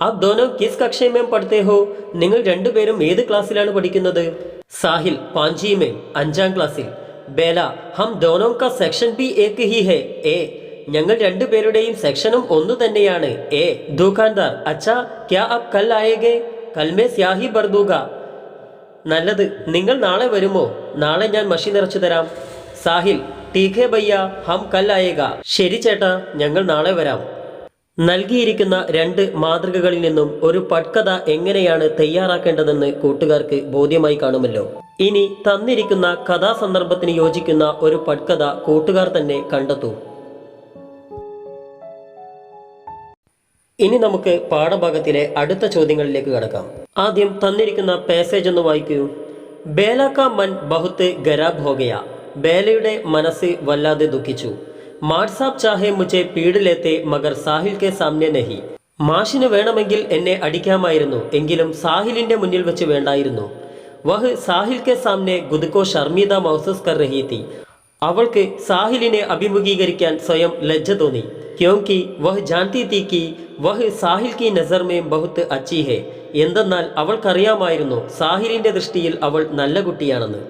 ആപ് ദോനോ കിസ് കക്ഷേ മേം പഠിത്തേ ഹോ, നിങ്ങൾ രണ്ടുപേരും ഏത് ക്ലാസ്സിലാണ് പഠിക്കുന്നത്? സാഹിൽ, 5वीं में, 5ാം ക്ലാസ്സിൽ. ബേല, ഹം ദോനോ കാ സെക്ഷൻ ബി ഏക് ഹി ഹെ, എ, ഞങ്ങൾ രണ്ടുപേരുടെയും സെക്ഷനും ഒന്നു തന്നെയാണ്, എ. ദുക്കാൻദാർ, അച്ഛാ ക്യാ അബ് കൽ ആയേഗേ, കൽ മേ സ്യാഹി ബർദൂഗ, നല്ലത്, നിങ്ങൾ നാളെ വരുമോ? നാളെ ഞാൻ മഷി നിറച്ചു തരാം. സാഹിൽ, ടീക് ഹെ ഭയ്യ, ഹം കൽ ആയേഗ, ശരി ചേട്ടാ, ഞങ്ങൾ നാളെ വരാം. നൽകിയിരിക്കുന്ന 2 മാതൃകകളിൽ നിന്നും ഒരു പട്കഥ എങ്ങനെയാണ് തയ്യാറാക്കേണ്ടതെന്ന് കൂട്ടുകാർക്ക് ബോധ്യമായി കാണുമല്ലോ. ഇനി തന്നിരിക്കുന്ന കഥാസന്ദർഭത്തിന് യോജിക്കുന്ന ഒരു പട്കഥ കൂട്ടുകാർ തന്നെ കണ്ടെത്തൂ. ഇനി നമുക്ക് പാഠഭാഗത്തിലെ അടുത്ത ചോദ്യങ്ങളിലേക്ക് കടക്കാം. ആദ്യം തന്നിരിക്കുന്ന പാസേജ് ഒന്ന് വായിക്കൂ. ബേല കാ മൻ ബഹുത്ത് ഖരാബ് ഹോ ഗയ, ബേലയുടെ മനസ്സ് വല്ലാതെ ദുഃഖിച്ചു. മാഡ്സാബ് ചാഹെ മുझे പീഡ് ലേത്തെ മഗർ സാഹിൽ കെ സാമനെ നഹി, മാഷിന് വേണമെങ്കിൽ എന്നെ അടിക്കാമായിരുന്നു, എങ്കിലും സാഹിലിന്റെ മുന്നിൽ വെച്ച് വേണ്ടായിരുന്നു. വഹ് സാഹിൽ കെ സാമനെ ഖുദ് കോ ശർമീദ മഹ്സൂസ് കർ രഹി തി, അവൾക്ക് സാഹിലിനെ അഭിമുഖീകരിക്കാൻ സ്വയം ലജ്ജ തോന്നി. ക്യോങ്കി വഹ് ജാൻതി തീ കി വഹ് സാഹിൽ കി നസർ മേ ബഹുത്ത് അച്ചി ഹെ, എന്തെന്നാൽ അവൾക്കറിയാമായിരുന്നു സാഹിലിന്റെ ദൃഷ്ടിയിൽ അവൾ നല്ല കുട്ടിയാണെന്ന്.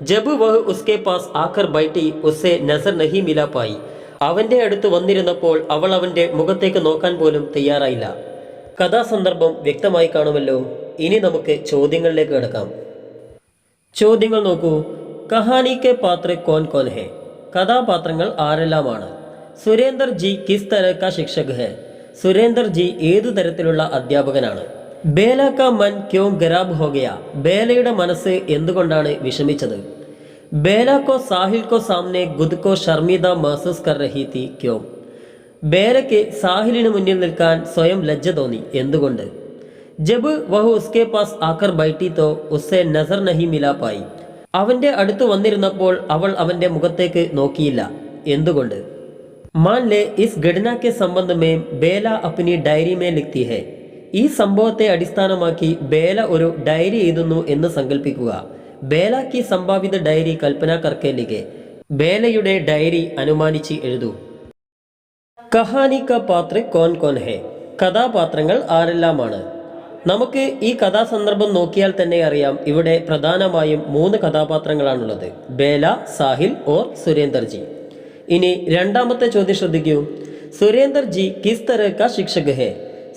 ജബ് വഹ് ഉസ്കെ പാസ് ആക്കർ ബൈട്ടി ഉസ്സെ നസർ നഹി മിലാ പായി, അവന്റെ അടുത്ത് വന്നിരുന്നപ്പോൾ അവൾ അവന്റെ മുഖത്തേക്ക് നോക്കാൻ പോലും തയ്യാറായില്ല. കഥാസന്ദർഭം വ്യക്തമായി കാണുമല്ലോ. ഇനി നമുക്ക് ചോദ്യങ്ങളിലേക്ക് കിടക്കാം. ചോദ്യങ്ങൾ നോക്കൂ. കഹാനി കെ പാത്ര കോൻ കോൻ ഹെ? കഥാപാത്രങ്ങൾ ആരെല്ലാമാണ്? സുരേന്ദർ ജി കിസ് തരഹ കാ ശിക്ഷക് ഹെ? സുരേന്ദർ ജി ഏതു തരത്തിലുള്ള അധ്യാപകനാണ്? ബേല കാ മൻ ക്യോ ഖരാബ് ഹോ ഗയ? ബേലയുടെ മനസ്സ് എന്തുകൊണ്ടാണ് വിഷമിച്ചത്? ബേല കോ സാഹിൽ കോ സാമനെ ഖുദ് കോ ശർമിദ മഹസൂസ് കർ രഹി തി ക്യോ? ബേലയ്ക്ക് സാഹിലിന് മുന്നിൽ നിൽക്കാൻ സ്വയം ലജ്ജ തോന്നി, എന്തുകൊണ്ട്? ജബ് വഹു ഉസ്കെ പാസ് ആക്കർ ബൈഠി തോ ഉസ്സെ നസർ നഹി മിലാ പായി? അവന്റെ അടുത്ത് വന്നിരുന്നപ്പോൾ അവൾ അവന്റെ മുഖത്തേക്ക് നോക്കിയില്ല, എന്തുകൊണ്ട്? മാൻ ലേ ഇസ് ഘടന കെ സംബന്ധ മേ ബേല അപ്നി ഡയറി മേ ലിഖ്തി ഹെ? ഈ സംഭവത്തെ അടിസ്ഥാനമാക്കി ബേല ഒരു ഡയറി എഴുതുന്നു എന്ന് സങ്കല്പിക്കുക. ബേല കി സംഭാവിത ഡയറി കൽപ്പന കർക്കെ ലിഖെ? ബേലയുടെ ഡയറി അനുമാനിച്ച് എഴുതൂ. കഹാനി കാ പാത്ര കോൻ കോൻ ഹെ? കഥാപാത്രങ്ങൾ ആരെല്ലാമാണ്? നമുക്ക് ഈ കഥാസന്ദർഭം നോക്കിയാൽ തന്നെ അറിയാം, ഇവിടെ പ്രധാനമായും 3 കഥാപാത്രങ്ങളാണുള്ളത്: ബേല, സാഹിൽ ഓർ സുരേന്ദർ ജി. ഇനി രണ്ടാമത്തെ ചോദ്യം ശ്രദ്ധിക്കൂ. സുരേന്ദർ ജി കിസ് തരഹ കാ ശിക്ഷക് ഹെ?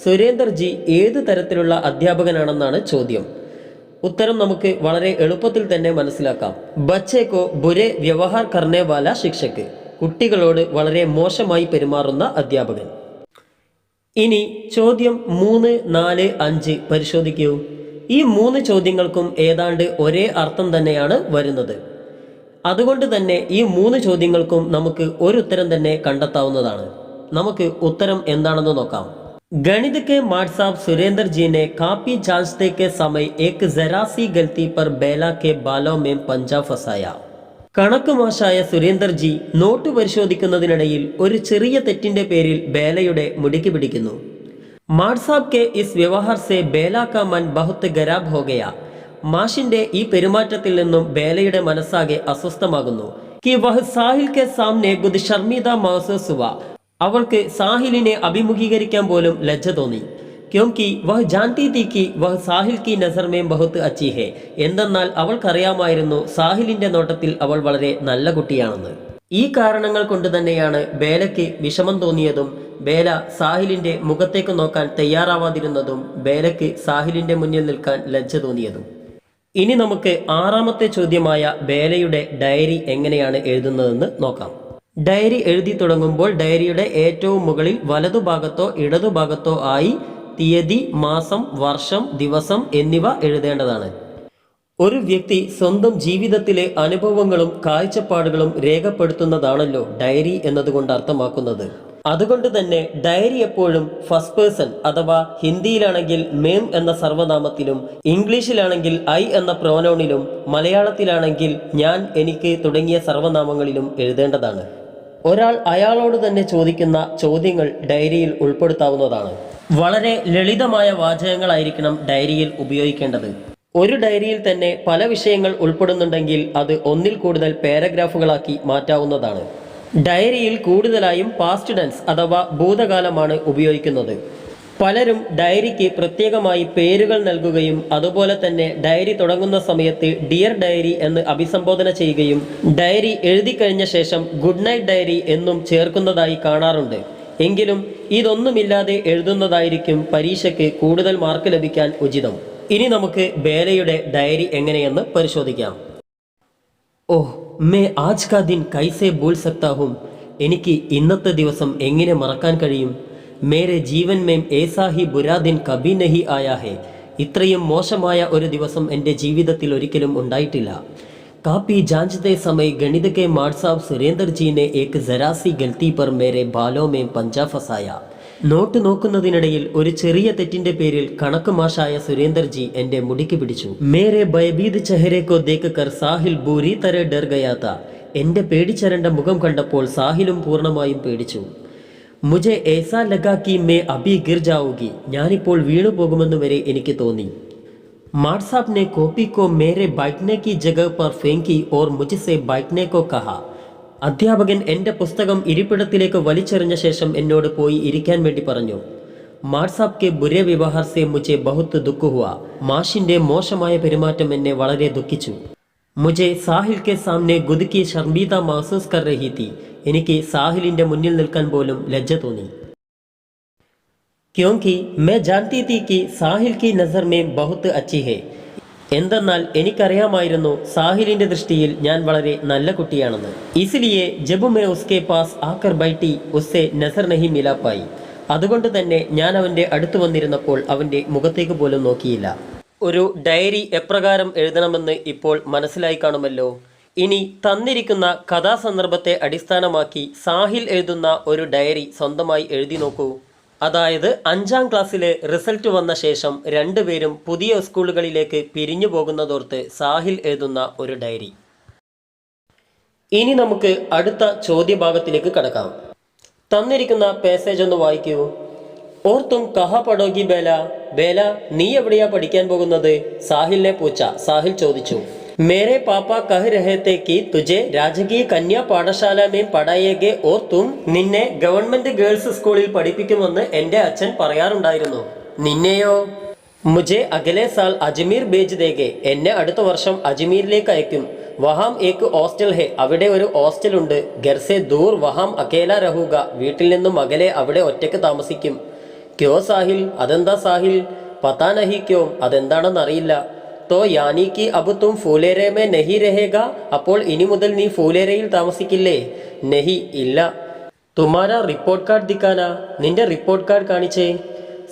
സുരേന്ദർ ജി ഏത് തരത്തിലുള്ള അധ്യാപകനാണെന്നാണ് ചോദ്യം. ഉത്തരം നമുക്ക് വളരെ എളുപ്പത്തിൽ തന്നെ മനസ്സിലാക്കാം. ബച്ചേ കോ ബുരെ വ്യവഹാർ കർനെ വാല ശിക്ഷക്. കുട്ടികളോട് വളരെ മോശമായി പെരുമാറുന്ന അധ്യാപകൻ. ഇനി ചോദ്യം 3, 4, 5 പരിശോധിക്കൂ. ഈ 3 ചോദ്യങ്ങൾക്കും ഏതാണ്ട് ഒരേ അർത്ഥം തന്നെയാണ് വരുന്നത്. അതുകൊണ്ട് തന്നെ ഈ 3 ചോദ്യങ്ങൾക്കും നമുക്ക് ഒരു ഉത്തരം തന്നെ കണ്ടെത്താവുന്നതാണ്. നമുക്ക് ഉത്തരം എന്താണെന്ന് നോക്കാം. ഗണിത് കെ മാഡ് സാബ് സുരേന്ദർ ജി ने कापी जांचते के समय एक जरा सी गलती पर बेला के बालों में पंजा फंसाया. കണക്ക് മാഷായ സുരേന്ദർ ജി നോട്ട് പരിശോധിക്കുന്നതിനിടയിൽ ഒരു ചെറിയ തെറ്റിന്റെ പേരിൽ ബേലയുടെ മുടിക്ക് പിടിക്കുന്നു. മാഡ് സാബ് കെ ഇസ് വ്യവഹാർ സെ ബേല കാ മൻ ബഹുത്ത് ഖരാബ് ഹോ ഗയ. മാഷിന്റെ ഈ പെരുമാറ്റത്തിൽ നിന്നും ബേലയുടെ മനസ്സാകെ അസ്വസ്ഥമാകുന്നു. കി വഹ് സാഹിൽ കെ സാമനെ ഖുദ് ശർമിദ മഹസൂസ് ഹുവ. അവൾക്ക് സാഹിലിനെ അഭിമുഖീകരിക്കാൻ പോലും ലജ്ജ തോന്നി. ക്യോങ്കി വഹ് ജാൻതി തീ കി വഹ് സാഹിൽ കി നസർ മേ ബഹുത്ത് അച്ചി ഹെ. എന്തെന്നാൽ അവൾക്കറിയാമായിരുന്നു സാഹിലിന്റെ നോട്ടത്തിൽ അവൾ വളരെ നല്ല കുട്ടിയാണെന്ന്. ഈ കാരണങ്ങൾ കൊണ്ട് തന്നെയാണ് ബേലയ്ക്ക് വിഷമം തോന്നിയതും ബേല സാഹിലിന്റെ മുഖത്തേക്ക് നോക്കാൻ തയ്യാറാവാതിരുന്നതും ബേലയ്ക്ക് സാഹിലിന്റെ മുന്നിൽ നിൽക്കാൻ ലജ്ജ തോന്നിയതും. ഇനി നമുക്ക് 6ാമത്തെ ചോദ്യമായ ബേലയുടെ ഡയറി എങ്ങനെയാണ് എഴുതുന്നതെന്ന് നോക്കാം. ഡയറി എഴുതി തുടങ്ങുമ്പോൾ ഡയറിയുടെ ഏറ്റവും മുകളിൽ വലതുഭാഗത്തോ ഇടതുഭാഗത്തോ ആയി തീയതി, മാസം, വർഷം, ദിവസം എന്നിവ എഴുതേണ്ടതാണ്. ഒരു വ്യക്തി സ്വന്തം ജീവിതത്തിലെ അനുഭവങ്ങളും കാഴ്ചപ്പാടുകളും രേഖപ്പെടുത്തുന്നതാണല്ലോ ഡയറി എന്നതുകൊണ്ട് അർത്ഥമാക്കുന്നത്. അതുകൊണ്ട് തന്നെ ഡയറി എപ്പോഴും ഫസ്റ്റ് പേഴ്സൺ അഥവാ ഹിന്ദിയിലാണെങ്കിൽ മേം എന്ന സർവനാമത്തിലും, ഇംഗ്ലീഷിലാണെങ്കിൽ ഐ എന്ന പ്രോനൗണിലും, മലയാളത്തിലാണെങ്കിൽ ഞാൻ, എനിക്ക് തുടങ്ങിയ സർവനാമങ്ങളിലും എഴുതേണ്ടതാണ്. ഒരാൾ അയാളോട് തന്നെ ചോദിക്കുന്ന ചോദ്യങ്ങൾ ഡയറിയിൽ ഉൾപ്പെടുത്താവുന്നതാണ്. വളരെ ലളിതമായ വാചകങ്ങളായിരിക്കണം ഡയറിയിൽ ഉപയോഗിക്കേണ്ടത്. ഒരു ഡയറിയിൽ തന്നെ പല വിഷയങ്ങൾ ഉൾപ്പെടുന്നുണ്ടെങ്കിൽ അത് ഒന്നിൽ കൂടുതൽ പാരഗ്രാഫുകളാക്കി മാറ്റാവുന്നതാണ്. ഡയറിയിൽ കൂടുതലായും പാസ്റ്റ് ടെൻസ് അഥവാ ഭൂതകാലമാണ് ഉപയോഗിക്കുന്നത്. പലരും ഡയറിക്ക് പ്രത്യേകമായി പേരുകൾ നൽകുകയും അതുപോലെ തന്നെ ഡയറി തുടങ്ങുന്ന സമയത്ത് ഡിയർ ഡയറി എന്ന് അഭിസംബോധന ചെയ്യുകയും ഡയറി എഴുതി കഴിഞ്ഞ ശേഷം ഗുഡ് നൈറ്റ് ഡയറി എന്നും ചേർക്കുന്നതായി കാണാറുണ്ട്. എങ്കിലും ഇതൊന്നുമില്ലാതെ എഴുതുന്നതായിരിക്കും പരീക്ഷയ്ക്ക് കൂടുതൽ മാർക്ക് ലഭിക്കാൻ ഉചിതം. ഇനി നമുക്ക് ബേലയുടെ ഡയറി എങ്ങനെയെന്ന് പരിശോധിക്കാം. ഓഹ്, മേ ആജ് കാ ദിൻ കൈസെ ഭൂൽ സക്താ ഹൂം. എനിക്ക് ഇന്നത്തെ ദിവസം എങ്ങനെ മറക്കാൻ കഴിയും? മേരെ ജീവൻ മേം ഏസാ ഹി ബുരാ ദിൻ കബി നഹി ആയാ ഹെ. ഇത്രയും മോശമായ ഒരു ദിവസം എൻ്റെ ജീവിതത്തിൽ ഒരിക്കലും ഉണ്ടായിട്ടില്ല. കാപ്പി ജാഞ്ചത്തെ സമയ ഗണിത കെ മാഡ് സാബ് സുരേന്ദർ ജി ने एक जरा सी गलती पर मेरे बालों में पंजा फसाया. നോട്ട് നോക്കുന്നതിനിടയിൽ ഒരു ചെറിയ തെറ്റിന്റെ പേരിൽ കണക്ക് മാഷായ സുരേന്ദർ ജി എൻ്റെ മുടിക്ക് പിടിച്ചു. മേരെ ഭയഭീത് ചെഹരെ കോ ദേഖ് കർ സാഹിൽ ബൂരി തരേ ഡർ ഗയാ താ. എൻ്റെ പേടിച്ചരണ്ട മുഖം കണ്ടപ്പോൾ സാഹിലും പൂർണ്ണമായും പേടിച്ചു. മുझे ऐसा लगा कि मैं अभी गिर जाऊंगी. ഞാനിപ്പോൾ വീണു പോകുമെന്ന് വരെ എനിക്ക് തോന്നി. माड साहब ने कॉपी को मेरे बैठने की जगह पर फेंकी और मुझसे बैठने को कहा. അധ്യാപകൻ എൻ്റെ പുസ്തകം ഇരിപ്പിടത്തിലേക്ക് വലിച്ചെറിഞ്ഞ ശേഷം എന്നോട് പോയി ഇരിക്കാൻ വേണ്ടി പറഞ്ഞു. മാഡ് സാബ് കെ ബുരെ വ്യവഹാർ സെ മുझे बहुत दुख हुआ. മാഷിന്റെ മോശമായ പെരുമാറ്റം എന്നെ വളരെ ദുഃഖിച്ചു. മുझे സാഹിൽ കെ സാമനെ ഖുദ് കി ശർമിദ മഹസൂസ് കർ രഹി തീ. എനിക്ക് സാഹിലിന്റെ മുന്നിൽ നിൽക്കാൻ പോലും ലജ്ജ തോന്നി. ക്യോങ്കി मैं जानती थी कि साहिल की नज़र में बहुत अच्छी है. എന്തെന്നാൽ എനിക്കറിയാമായിരുന്നു സാഹിലിന്റെ ദൃഷ്ടിയിൽ ഞാൻ വളരെ നല്ല കുട്ടിയാണെന്ന്. ഇസ്ലിയെ ജബ് മേ ഉസ്കെ പാസ് ആക്കർ ബൈട്ടി ഉസ്സെ നസർ നഹി മിലാ പായി. അതുകൊണ്ട് തന്നെ ഞാൻ അവന്റെ അടുത്ത് വന്നിരുന്നപ്പോൾ അവന്റെ മുഖത്തേക്ക് പോലും നോക്കിയില്ല. ഒരു ഡയറി എപ്രകാരം എഴുതണമെന്ന് ഇപ്പോൾ മനസ്സിലായി കാണുമല്ലോ. ഇനി തന്നിരിക്കുന്ന കഥാസന്ദർഭത്തെ അടിസ്ഥാനമാക്കി സാഹിൽ എഴുതുന്ന ഒരു ഡയറി സ്വന്തമായി എഴുതി നോക്കൂ. അതായത് 5ാം ക്ലാസ്സിലെ റിസൾട്ട് വന്ന ശേഷം രണ്ടുപേരും പുതിയ സ്കൂളുകളിലേക്ക് പിരിഞ്ഞു പോകുന്നതോർത്ത് സാഹിൽ എഴുതുന്ന ഒരു ഡയറി. ഇനി നമുക്ക് അടുത്ത ചോദ്യഭാഗത്തിലേക്ക് കടക്കാം. തന്നിരിക്കുന്ന പാസേജ് ഒന്ന് വായിക്കൂ. ഓർ തും കഹാ പഠോഗി ബേല. ബേല, നീ എവിടെയാ പഠിക്കാൻ പോകുന്നത്? സാഹിലിനെ പൂച്ച. സാഹിൽ ചോദിച്ചു. മേരെ പാപ്പ കഹ് രഹേ തേ കി തുജെ രാജകീയ കന്യാ പാഠശാല മേ പഠായേഗെ ഓർ തും. നിന്നെ ഗവൺമെന്റ് ഗേൾസ് സ്കൂളിൽ പഠിപ്പിക്കുമെന്ന് എന്റെ അച്ഛൻ പറയാറുണ്ടായിരുന്നു. നിന്നെയോ? മുജെ അഗലെ സാൽ അജ്മീർ ഭേജ് ദേഗെ. എന്നെ അടുത്ത വർഷം അജ്മീരിലേക്ക് അയക്കും. വഹാം ഏക്ക് ഹോസ്റ്റൽ ഹെ. അവിടെ ഒരു ഹോസ്റ്റൽ ഉണ്ട്. ഗർസെ ദൂർ വഹാം അക്കേല രഹൂക. വീട്ടിൽ നിന്നും അകലെ അവിടെ ഒറ്റയ്ക്ക് താമസിക്കും. ക്യോ സാഹിൽ? അതെന്താ സാഹിൽ? പതാ നഹി ക്യോ. അതെന്താണെന്നറിയില്ല. തോ യാനി കി അബ് തും ഫൂലേരെ മേ നഹി രഹേഗ. അപ്പോൾ ഇനി മുതൽ നീ ഫൂലേരയിൽ താമസിക്കില്ലേ? നഹി, ഇല്ല. തുമാര റിപ്പോർട്ട് കാർഡ് ദിക്കാനാ. നിന്റെ റിപ്പോർട്ട് കാർഡ് കാണിച്ചേ.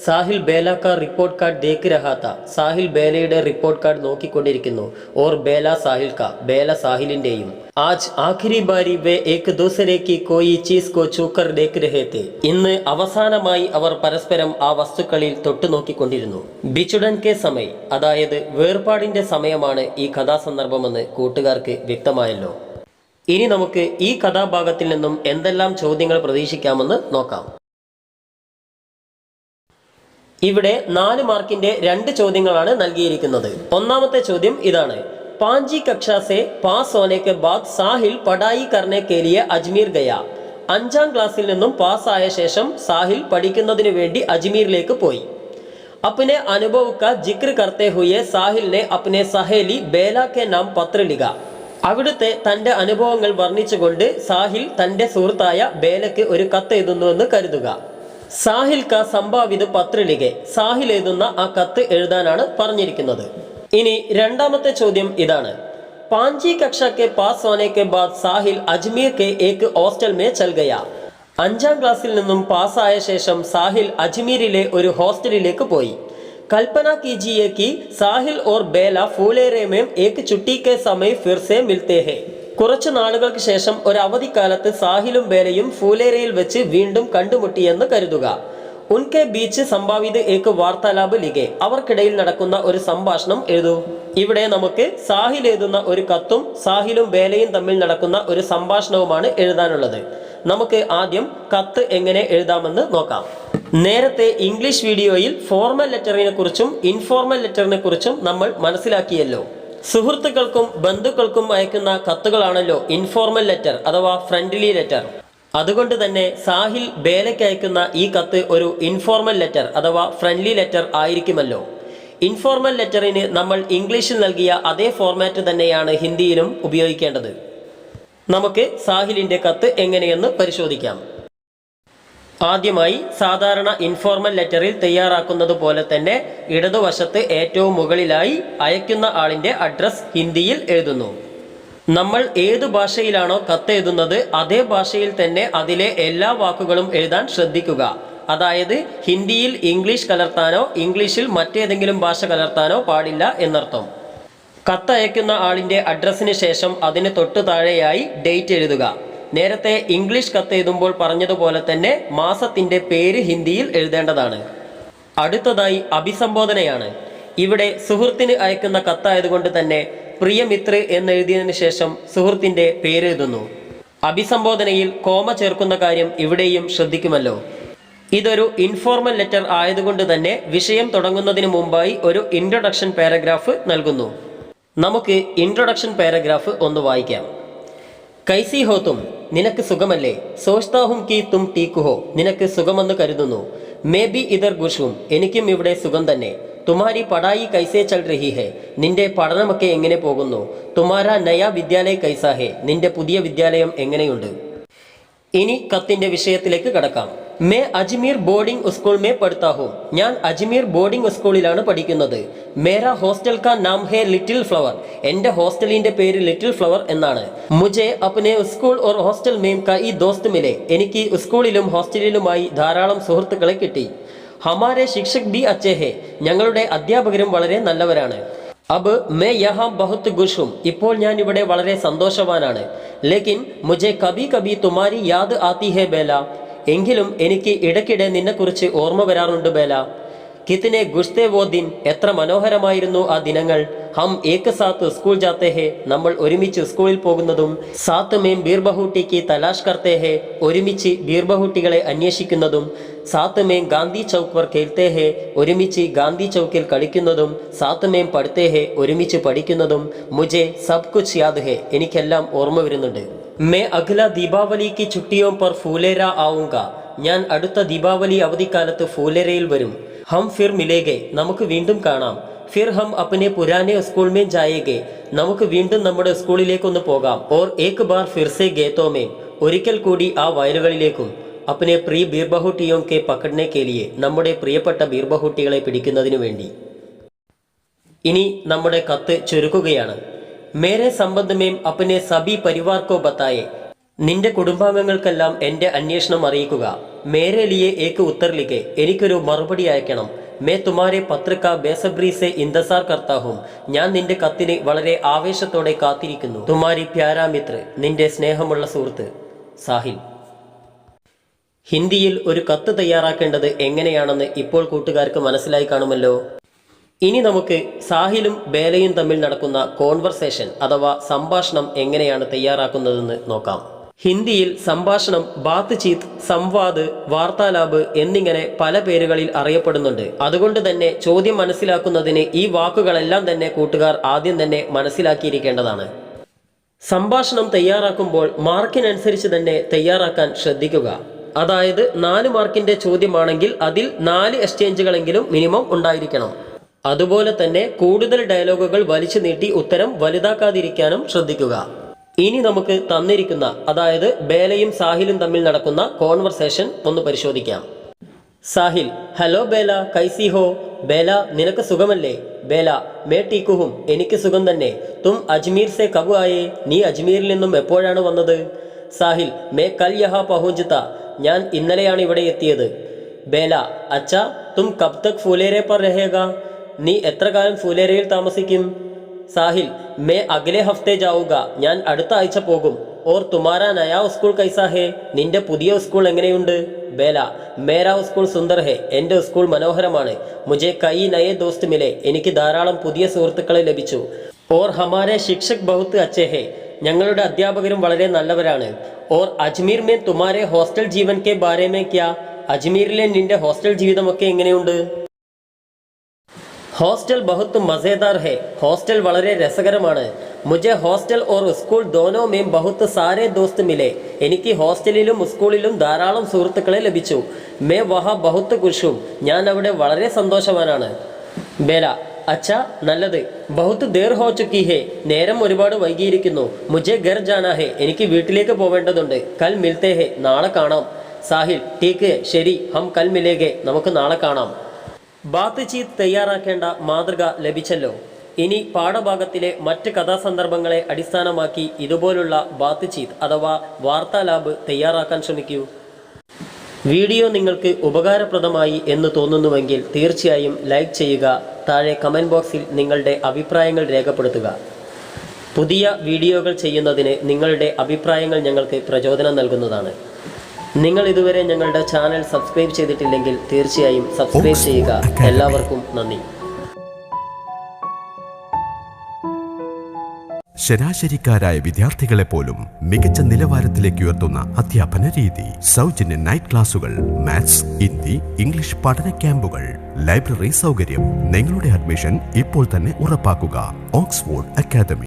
സാഹിൽ ബേല കാ റിപ്പോർട്ട് കാർഡ് ദേഖ് രഹാ താ. സാഹിൽ ബേലയുടെ റിപ്പോർട്ട് കാർഡ് നോക്കിക്കൊണ്ടിരിക്കുന്നു. ഓർ ബേല സാഹിൽ കാ. ബേല സാഹിലിന്റെയും. ആജ് ആഖിരി ബാരി വേ ഏക് ദൂസരെ കി കോയി ചീസ് കോ ചൂക്കർ ദേഖ് രഹേ തേ. ഇന്ന് അവസാനമായി അവർ പരസ്പരം ആ വസ്തുക്കളിൽ തൊട്ടു നോക്കിക്കൊണ്ടിരുന്നു. ബിച്ചുടൻ കെ സമയ്, അതായത് വേർപാടിന്റെ സമയമാണ് ഈ കഥാസന്ദർഭമെന്ന് കൂട്ടുകാർക്ക് വ്യക്തമായല്ലോ. ഇനി നമുക്ക് ഈ കഥാഭാഗത്തിൽ നിന്നും എന്തെല്ലാം ചോദ്യങ്ങൾ പ്രതീക്ഷിക്കാമെന്ന് നോക്കാം. ഇവിടെ 4 മാർക്കിന്റെ 2 ചോദ്യങ്ങളാണ് നൽകിയിരിക്കുന്നത്. ഒന്നാമത്തെ ചോദ്യം ഇതാണ്. 5वीं कक्षा से पास होने के बाद साहिल पढ़ाई करने के लिए अजमेर गया. 5ാം ക്ലാസ്സിൽ നിന്നും പാസ്സായ ശേഷം സാഹിൽ പഠിക്കുന്നതിനു വേണ്ടി അജ്മീറിലേക്ക് പോയി. अपने अनुभव का जिक्र करते हुए साहिल ने अपने सहेली बेला के नाम पत्र लिखा. അവിടുത്തെ തന്റെ അനുഭവങ്ങൾ വർണ്ണിച്ചുകൊണ്ട് സാഹിൽ തന്റെ സുഹൃത്തായ ബേലയ്ക്ക് ഒരു കത്ത് എഴുതുന്നുവെന്ന് കരുതുക. സാഹിൽ കാ സംഭാവിത് പത്ര ലിഖെ. സാഹിൽ എഴുതുന്ന ആ കത്ത് എഴുതാനാണ് പറഞ്ഞിരിക്കുന്നത്. ഇനി രണ്ടാമത്തെ ചോദ്യം ഇതാണ്. 5वीं कक्षा के पास होने के बाद साहिल अजमेर के एक हॉस्टल में चल गया. 5ാം ക്ലാസ്സിൽ നിന്നും പാസ്സായ ശേഷം സാഹിൽ അജ്മീരിലെ ഒരു ഹോസ്റ്റലിലേക്ക് പോയി. കൽപ്പന कीजिए कि साहिल और बेला फूलेरे में एक छुट्टी के समय फिर से मिलते हैं. കുറച്ചു നാളുകൾക്ക് ശേഷം ഒരു അവധിക്കാലത്ത് സാഹിലും ബേലയും ഫൂലേരയിൽ വെച്ച് വീണ്ടും കണ്ടുമുട്ടിയെന്ന് കരുതുക. ഉൻകെ ബീച്ച് സംഭാവിത് ഏക്ക് വാർത്താലാപ് ലിഖെ. അവർക്കിടയിൽ നടക്കുന്ന ഒരു സംഭാഷണം എഴുതൂ. ഇവിടെ നമുക്ക് സാഹിൽ എഴുതുന്ന ഒരു കത്തും സാഹിലും ബേലയും തമ്മിൽ നടക്കുന്ന ഒരു സംഭാഷണവുമാണ് എഴുതാനുള്ളത്. നമുക്ക് ആദ്യം കത്ത് എങ്ങനെ എഴുതാമെന്ന് നോക്കാം. നേരത്തെ ഇംഗ്ലീഷ് വീഡിയോയിൽ ഫോർമൽ ലെറ്ററിനെ കുറിച്ചും ഇൻഫോർമൽ ലെറ്ററിനെ കുറിച്ചും നമ്മൾ മനസ്സിലാക്കിയല്ലോ. സുഹൃത്തുക്കൾക്കും ബന്ധുക്കൾക്കും അയക്കുന്ന കത്തുകളാണല്ലോ ഇൻഫോർമൽ ലെറ്റർ അഥവാ ഫ്രണ്ട്ലി ലെറ്റർ. അതുകൊണ്ട് തന്നെ സാഹിൽ ബേലയ്ക്ക് അയക്കുന്ന ഈ കത്ത് ഒരു ഇൻഫോർമൽ ലെറ്റർ അഥവാ ഫ്രണ്ട്ലി ലെറ്റർ ആയിരിക്കുമല്ലോ. ഇൻഫോർമൽ ലെറ്ററിന് നമ്മൾ ഇംഗ്ലീഷിൽ നൽകിയ അതേ ഫോർമാറ്റ് തന്നെയാണ് ഹിന്ദിയിലും ഉപയോഗിക്കേണ്ടത്. നമുക്ക് സാഹിലിന്റെ കത്ത് എങ്ങനെയെന്ന് പരിശോധിക്കാം. ആദ്യമായി സാധാരണ ഇൻഫോർമൽ ലെറ്ററിൽ തയ്യാറാക്കുന്നത് പോലെ തന്നെ ഇടതുവശത്ത് ഏറ്റവും മുകളിലായി അയക്കുന്ന ആളിന്റെ അഡ്രസ് ഹിന്ദിയിൽ എഴുതുന്നു. നമ്മൾ ഏതു ഭാഷയിലാണോ കത്ത് എഴുതുന്നത് അതേ ഭാഷയിൽ തന്നെ അതിലെ എല്ലാ വാക്കുകളും എഴുതാൻ ശ്രദ്ധിക്കുക. അതായത് ഹിന്ദിയിൽ ഇംഗ്ലീഷ് കലർത്താനോ ഇംഗ്ലീഷിൽ മറ്റേതെങ്കിലും ഭാഷ കലർത്താനോ പാടില്ല എന്നർത്ഥം. കത്തയക്കുന്ന ആളിന്റെ അഡ്രസ്സിന് ശേഷം അതിന് തൊട്ടു താഴെയായി ഡേറ്റ് എഴുതുക. നേരത്തെ ഇംഗ്ലീഷ് കത്ത് എഴുതുമ്പോൾ പറഞ്ഞതുപോലെ തന്നെ മാസത്തിന്റെ പേര് ഹിന്ദിയിൽ എഴുതേണ്ടതാണ്. അടുത്തതായി അഭിസംബോധനയാണ്. ഇവിടെ സുഹൃത്തിന് അയക്കുന്ന കത്തായതുകൊണ്ട് തന്നെ പ്രിയമിത്ര എന്നെഴുതിയതിനു ശേഷം സുഹൃത്തിന്റെ പേരെഴുതുന്നു. അഭിസംബോധനയിൽ കോമ ചേർക്കുന്ന കാര്യം ഇവിടെയും ശ്രദ്ധിക്കുമല്ലോ. ഇതൊരു ഇൻഫോർമൽ ലെറ്റർ ആയതുകൊണ്ട് തന്നെ വിഷയം തുടങ്ങുന്നതിന് മുമ്പായി ഒരു ഇൻട്രൊഡക്ഷൻ പാരഗ്രാഫ് നൽകുന്നു. നമുക്ക് ഇൻട്രൊഡക്ഷൻ പാരഗ്രാഫ് ഒന്ന് വായിക്കാം. കൈസി ഹോ തും, നിനക്ക് സുഖമല്ലേ? സോച്താഹും കി തും ടീക്ക് ഹോ, നിനക്ക് സുഖമെന്ന് കരുതുന്നു. മേ ബി ഇതർ ഖുഷും, എനിക്കും ഇവിടെ സുഖം തന്നെ. തുമാരി പടായി കൈസേ ചൽ രഹി ഹെ, നിന്റെ പഠനമൊക്കെ എങ്ങനെ പോകുന്നു? തുമാര നയ വിദ്യാലയ കൈസാ ഹെ, നിന്റെ പുതിയ വിദ്യാലയം എങ്ങനെയുണ്ട്? ഇനി കത്തിന്റെ വിഷയത്തിലേക്ക് കടക്കാം. May Ajmer boarding school may പഠിത്താ ഹൂം. ഞാൻ അജ്മീർ ബോർഡിംഗ് സ്കൂളിലാണ് പഠിക്കുന്നത്. മേരാ ഹോസ്റ്റൽ കാ നാം ഹേ ലിറ്റിൽ ഫ്ലവർ. എന്റെ ഹോസ്റ്റലിന്റെ പേര് ലിറ്റിൽ ഫ്ലവർ എന്നാണ്. മുജെ അപ്നെ സ്കൂൾ ഓർ ഹോസ്റ്റൽ മേം കഈ ദോസ്ത് മിലെ. എനിക്ക് സ്കൂളിലും ഹോസ്റ്റലിലുമായി ധാരാളം സുഹൃത്തുക്കളെ കിട്ടി. ഹമാരെ ശിക്ഷക് ബി അച്ചേ ഹേ. ഞങ്ങളുടെ അധ്യാപകരും വളരെ നല്ലവരാണ്. അബ് മേ യഹാ ബഹുത് ഖുഷ് ഹും. ഇപ്പോൾ ഞാൻ ഇവിടെ വളരെ സന്തോഷവാനാണ്. ലേക്കിൻ മുझे കബി കബി തുമാരി യാദ് ആതി ഹേ ബേല. എങ്കിലും എനിക്ക് ഇടയ്ക്കിടെ നിന്നെക്കുറിച്ച് ഓർമ്മ വരാറുണ്ട് ബേല. കിതനെ ഗുഷ്തേ വോ ദിൻ. എത്ര മനോഹരമായിരുന്നു ആ ദിനങ്ങൾ. ഹം ഏക് സാത്ത് സ്കൂൾ ജാത്തെ ഹേ. നമ്മൾ ഒരുമിച്ച് സ്കൂളിൽ പോകുന്നതും സാത്ത് മേം ബീർബഹൂട്ടിക്ക് തലാഷ് കർത്തേ ഹേ. ഒരുമിച്ച് ബീർബഹൂട്ടികളെ അന്വേഷിക്കുന്നതും സാത്ത് മേം ഗാന്ധി ചൗക്ക് വർ ഖേൽത്തേ ഹേ. ഒരുമിച്ച് ഗാന്ധി ചൗക്കിൽ കളിക്കുന്നതും സാത്ത് മേം പഠിത്തേ ഹേ. ഒരുമിച്ച് പഠിക്കുന്നതും മുझे സബ് കുച്ച് യാദ് ഹേ. എനിക്കെല്ലാം ഓർമ്മ വരുന്നുണ്ട്. മേ അഗ്ല ദീപാവലിക്ക് ചുട്ടിയോം പർ ഫൂലേര ആവുങ്ക. ഞാൻ അടുത്ത ദീപാവലി അവധിക്കാലത്ത് ഫൂലേരയിൽ വരും. ഹം ഫിർ മിലേഗെ. നമുക്ക് വീണ്ടും കാണാം. ഫിർ ഹം അപ്നെ പുരാനെ സ്കൂൾ മേ ജായേഗെ. നമുക്ക് വീണ്ടും നമ്മുടെ സ്കൂളിലേക്കൊന്ന് പോകാം. Or Ek bar ഫിർസെ ഗേത്തോ may. ഒരിക്കൽ കൂടി ആ വയലുകളിലേക്കും. അപ്നെ പ്രിയ ബീർബഹൂട്ടിയോം കെ പക്കഡ്നെ കെ ലിയെ. നമ്മുടെ പ്രിയപ്പെട്ട ബീർബഹൂട്ടികളെ പിടിക്കുന്നതിനു വേണ്ടി. ഇനി നമ്മുടെ കത്ത് ചുരുക്കുകയാണ്. മേരെ സംബന്ധ് മേം അപ്നെ സബി പരിവാർ കോ ബത്തായേ. നിന്റെ കുടുംബാംഗങ്ങൾക്കെല്ലാം എന്റെ അന്വേഷണം അറിയിക്കുക. മേരെ ലിയെ ഏക്ക് ഉത്തർ ലിഖേ. എനിക്കൊരു മറുപടി അയക്കണം. മേ തുമാരെ പത്രിക ബേസബ്രി സെ ഇന്തസാർ കർത്താ ഹൂം. ഞാൻ നിന്റെ കത്തിന് വളരെ ആവേശത്തോടെ കാത്തിരിക്കുന്നു. തുമാരി പ്യാരാ മിത്ര. നിന്റെ സ്നേഹമുള്ള സുഹൃത്ത് സാഹിൽ. ഹിന്ദിയിൽ ഒരു കത്ത് തയ്യാറാക്കേണ്ടത് എങ്ങനെയാണെന്ന് ഇപ്പോൾ കൂട്ടുകാർക്ക് മനസ്സിലായി കാണുമല്ലോ. ഇനി നമുക്ക് സാഹിലും ബേലയും തമ്മിൽ നടക്കുന്ന കോൺവെർസേഷൻ അഥവാ സംഭാഷണം എങ്ങനെയാണ് തയ്യാറാക്കുന്നതെന്ന് നോക്കാം. ഹിന്ദിയിൽ സംഭാഷണം ബാത്ത് ചീത്ത്, സംവാദ്, വാർത്താലാപ് എന്നിങ്ങനെ പല പേരുകളിൽ അറിയപ്പെടുന്നുണ്ട്. അതുകൊണ്ട് തന്നെ ചോദ്യം മനസ്സിലാക്കുന്നതിന് ഈ വാക്കുകളെല്ലാം തന്നെ കൂട്ടുകാർ ആദ്യം തന്നെ മനസ്സിലാക്കിയിരിക്കേണ്ടതാണ്. സംഭാഷണം തയ്യാറാക്കുമ്പോൾ മാർക്കിനനുസരിച്ച് തന്നെ തയ്യാറാക്കാൻ ശ്രദ്ധിക്കുക. അതായത് 4 മാർക്കിന്റെ ചോദ്യമാണെങ്കിൽ അതിൽ 4 എക്സ്ചേഞ്ചുകളെങ്കിലും മിനിമം ഉണ്ടായിരിക്കണം. അതുപോലെ തന്നെ കൂടുതൽ ഡയലോഗുകൾ വലിച്ചു നീട്ടി ഉത്തരം വലുതാക്കാതിരിക്കാനും ശ്രദ്ധിക്കുക. ഇനി നമുക്ക് തന്നിരിക്കുന്ന അതായത് ബേലയും സാഹിലും തമ്മിൽ നടക്കുന്ന കോൺവെർസേഷൻ ഒന്ന് പരിശോധിക്കാം. സാഹിൽ: ഹലോ ബേല, കൈസി ഹോ? ബേല: നിനക്ക് സുഖമല്ലേ? ബേല: മേ ടീക്കു ഹും. എനിക്ക് സുഖം തന്നെ. തും അജ്മീർ സെ കബ് ആയേ? നീ അജ്മീരിൽ നിന്നും എപ്പോഴാണ് വന്നത്? സാഹിൽ: മേ കൽ യഹാ പഹുഞ്ചത. ഞാൻ ഇന്നലെയാണ് ഇവിടെ എത്തിയത്. ബേല: അച്ഛാ, തും കബ് തക് ഫൂലേരെ പർ രഹേഗാ? നീ എത്ര കാലം ഫൂലേരയിൽ താമസിക്കും? സാഹിൽ: മേ അഗ്ലേ ഹഫ്തേ ജാവുക. ഞാൻ അടുത്ത ആഴ്ച പോകും. ഓർ തുമാരാ നയാ സ്കൂൾ കൈസാ ഹേ? നിന്റെ പുതിയ സ്കൂൾ എങ്ങനെയുണ്ട്? ബേല: മേരാ സ്കൂൾ സുന്ദർ ഹേ. എൻ്റെ സ്കൂൾ മനോഹരമാണ്. മുझे കई നയേ ദോസ്ത് മിലെ. എനിക്ക് ധാരാളം പുതിയ സുഹൃത്തുക്കളെ ലഭിച്ചു. ഓർ ഹമാരെ ശിക്ഷക് ബഹുത് അച്ചേ ഹേ. ഞങ്ങളുടെ അധ്യാപകരും വളരെ നല്ലവരാണ്. ഓർ അജ്മീർ മേ തുമാരെ ഹോസ്റ്റൽ ജീവൻ കെ ബാരെ മേ ക്യാ? അജ്മീരിലെ നിന്റെ ഹോസ്റ്റൽ ജീവിതമൊക്കെ എങ്ങനെയുണ്ട്? ഹോസ്റ്റൽ ബഹുത്ത് മസേദാർ ഹേ. ഹോസ്റ്റൽ വളരെ രസകരമാണ്. മുझे ഹോസ്റ്റൽ ഓർ സ്കൂൾ ദോനോ മേം ബഹുത്ത് സാരേ ദോസ്ത് മിലെ. എനിക്ക് ഹോസ്റ്റലിലും സ്കൂളിലും ധാരാളം സുഹൃത്തുക്കളെ ലഭിച്ചു. മേ വഹാ ബഹുത്ത് ഖുഷ് ഹും. ഞാൻ അവിടെ വളരെ സന്തോഷവാനാണ്. ബേല: അച്ഛാ, നല്ലത്. ബഹുത്ത് ദേർ ഹോ ചുക്കി ഹേ. നേരം ഒരുപാട് വൈകിയിരിക്കുന്നു. മുझे ഘർ ജാനാ ഹേ. എനിക്ക് വീട്ടിലേക്ക് പോവേണ്ടതുണ്ട്. കൽ മിൽത്തേ ഹേ. നാളെ കാണാം. സാഹിൽ: ടീക്ക്, ശരി. ഹം കൽ മിലേഗെ. നമുക്ക് നാളെ കാണാം. ബാത്ത് ചീത്ത് തയ്യാറാക്കേണ്ട മാതൃക ലഭിച്ചല്ലോ. ഇനി പാഠഭാഗത്തിലെ മറ്റ് കഥാസന്ദർഭങ്ങളെ അടിസ്ഥാനമാക്കി ഇതുപോലുള്ള ബാത്ത് ചീത്ത് അഥവാ വാർത്താലാബ് തയ്യാറാക്കാൻ ശ്രമിക്കൂ. വീഡിയോ നിങ്ങൾക്ക് ഉപകാരപ്രദമായി എന്ന് തോന്നുന്നുവെങ്കിൽ തീർച്ചയായും ലൈക്ക് ചെയ്യുക. താഴെ കമൻറ്റ് ബോക്സിൽ നിങ്ങളുടെ അഭിപ്രായങ്ങൾ രേഖപ്പെടുത്തുക. പുതിയ വീഡിയോകൾ ചെയ്യുന്നതിന് നിങ്ങളുടെ അഭിപ്രായങ്ങൾ ഞങ്ങൾക്ക് പ്രചോദനം നൽകുന്നതാണ്. നിങ്ങൾ ഇതുവരെ ഞങ്ങളുടെ ചാനൽ സബ്സ്ക്രൈബ് ചെയ്തിട്ടില്ലെങ്കിൽ തീർച്ചയായും സബ്സ്ക്രൈബ് ചെയ്യുക. എല്ലാവർക്കും നന്ദി. ശരാശരിക്കാരായ വിദ്യാർത്ഥികളെ പോലും മികച്ച നിലവാരത്തിലേക്ക് ഉയർത്തുന്ന അധ്യാപന രീതി. സൗജന്യ നൈറ്റ് ക്ലാസുകൾ, മാത്സ്, ഹിന്ദി, ഇംഗ്ലീഷ് പഠന ക്യാമ്പുകൾ, ലൈബ്രറി സൗകര്യം. നിങ്ങളുടെ അഡ്മിഷൻ ഇപ്പോൾ തന്നെ ഉറപ്പാക്കുക. Oxford academy.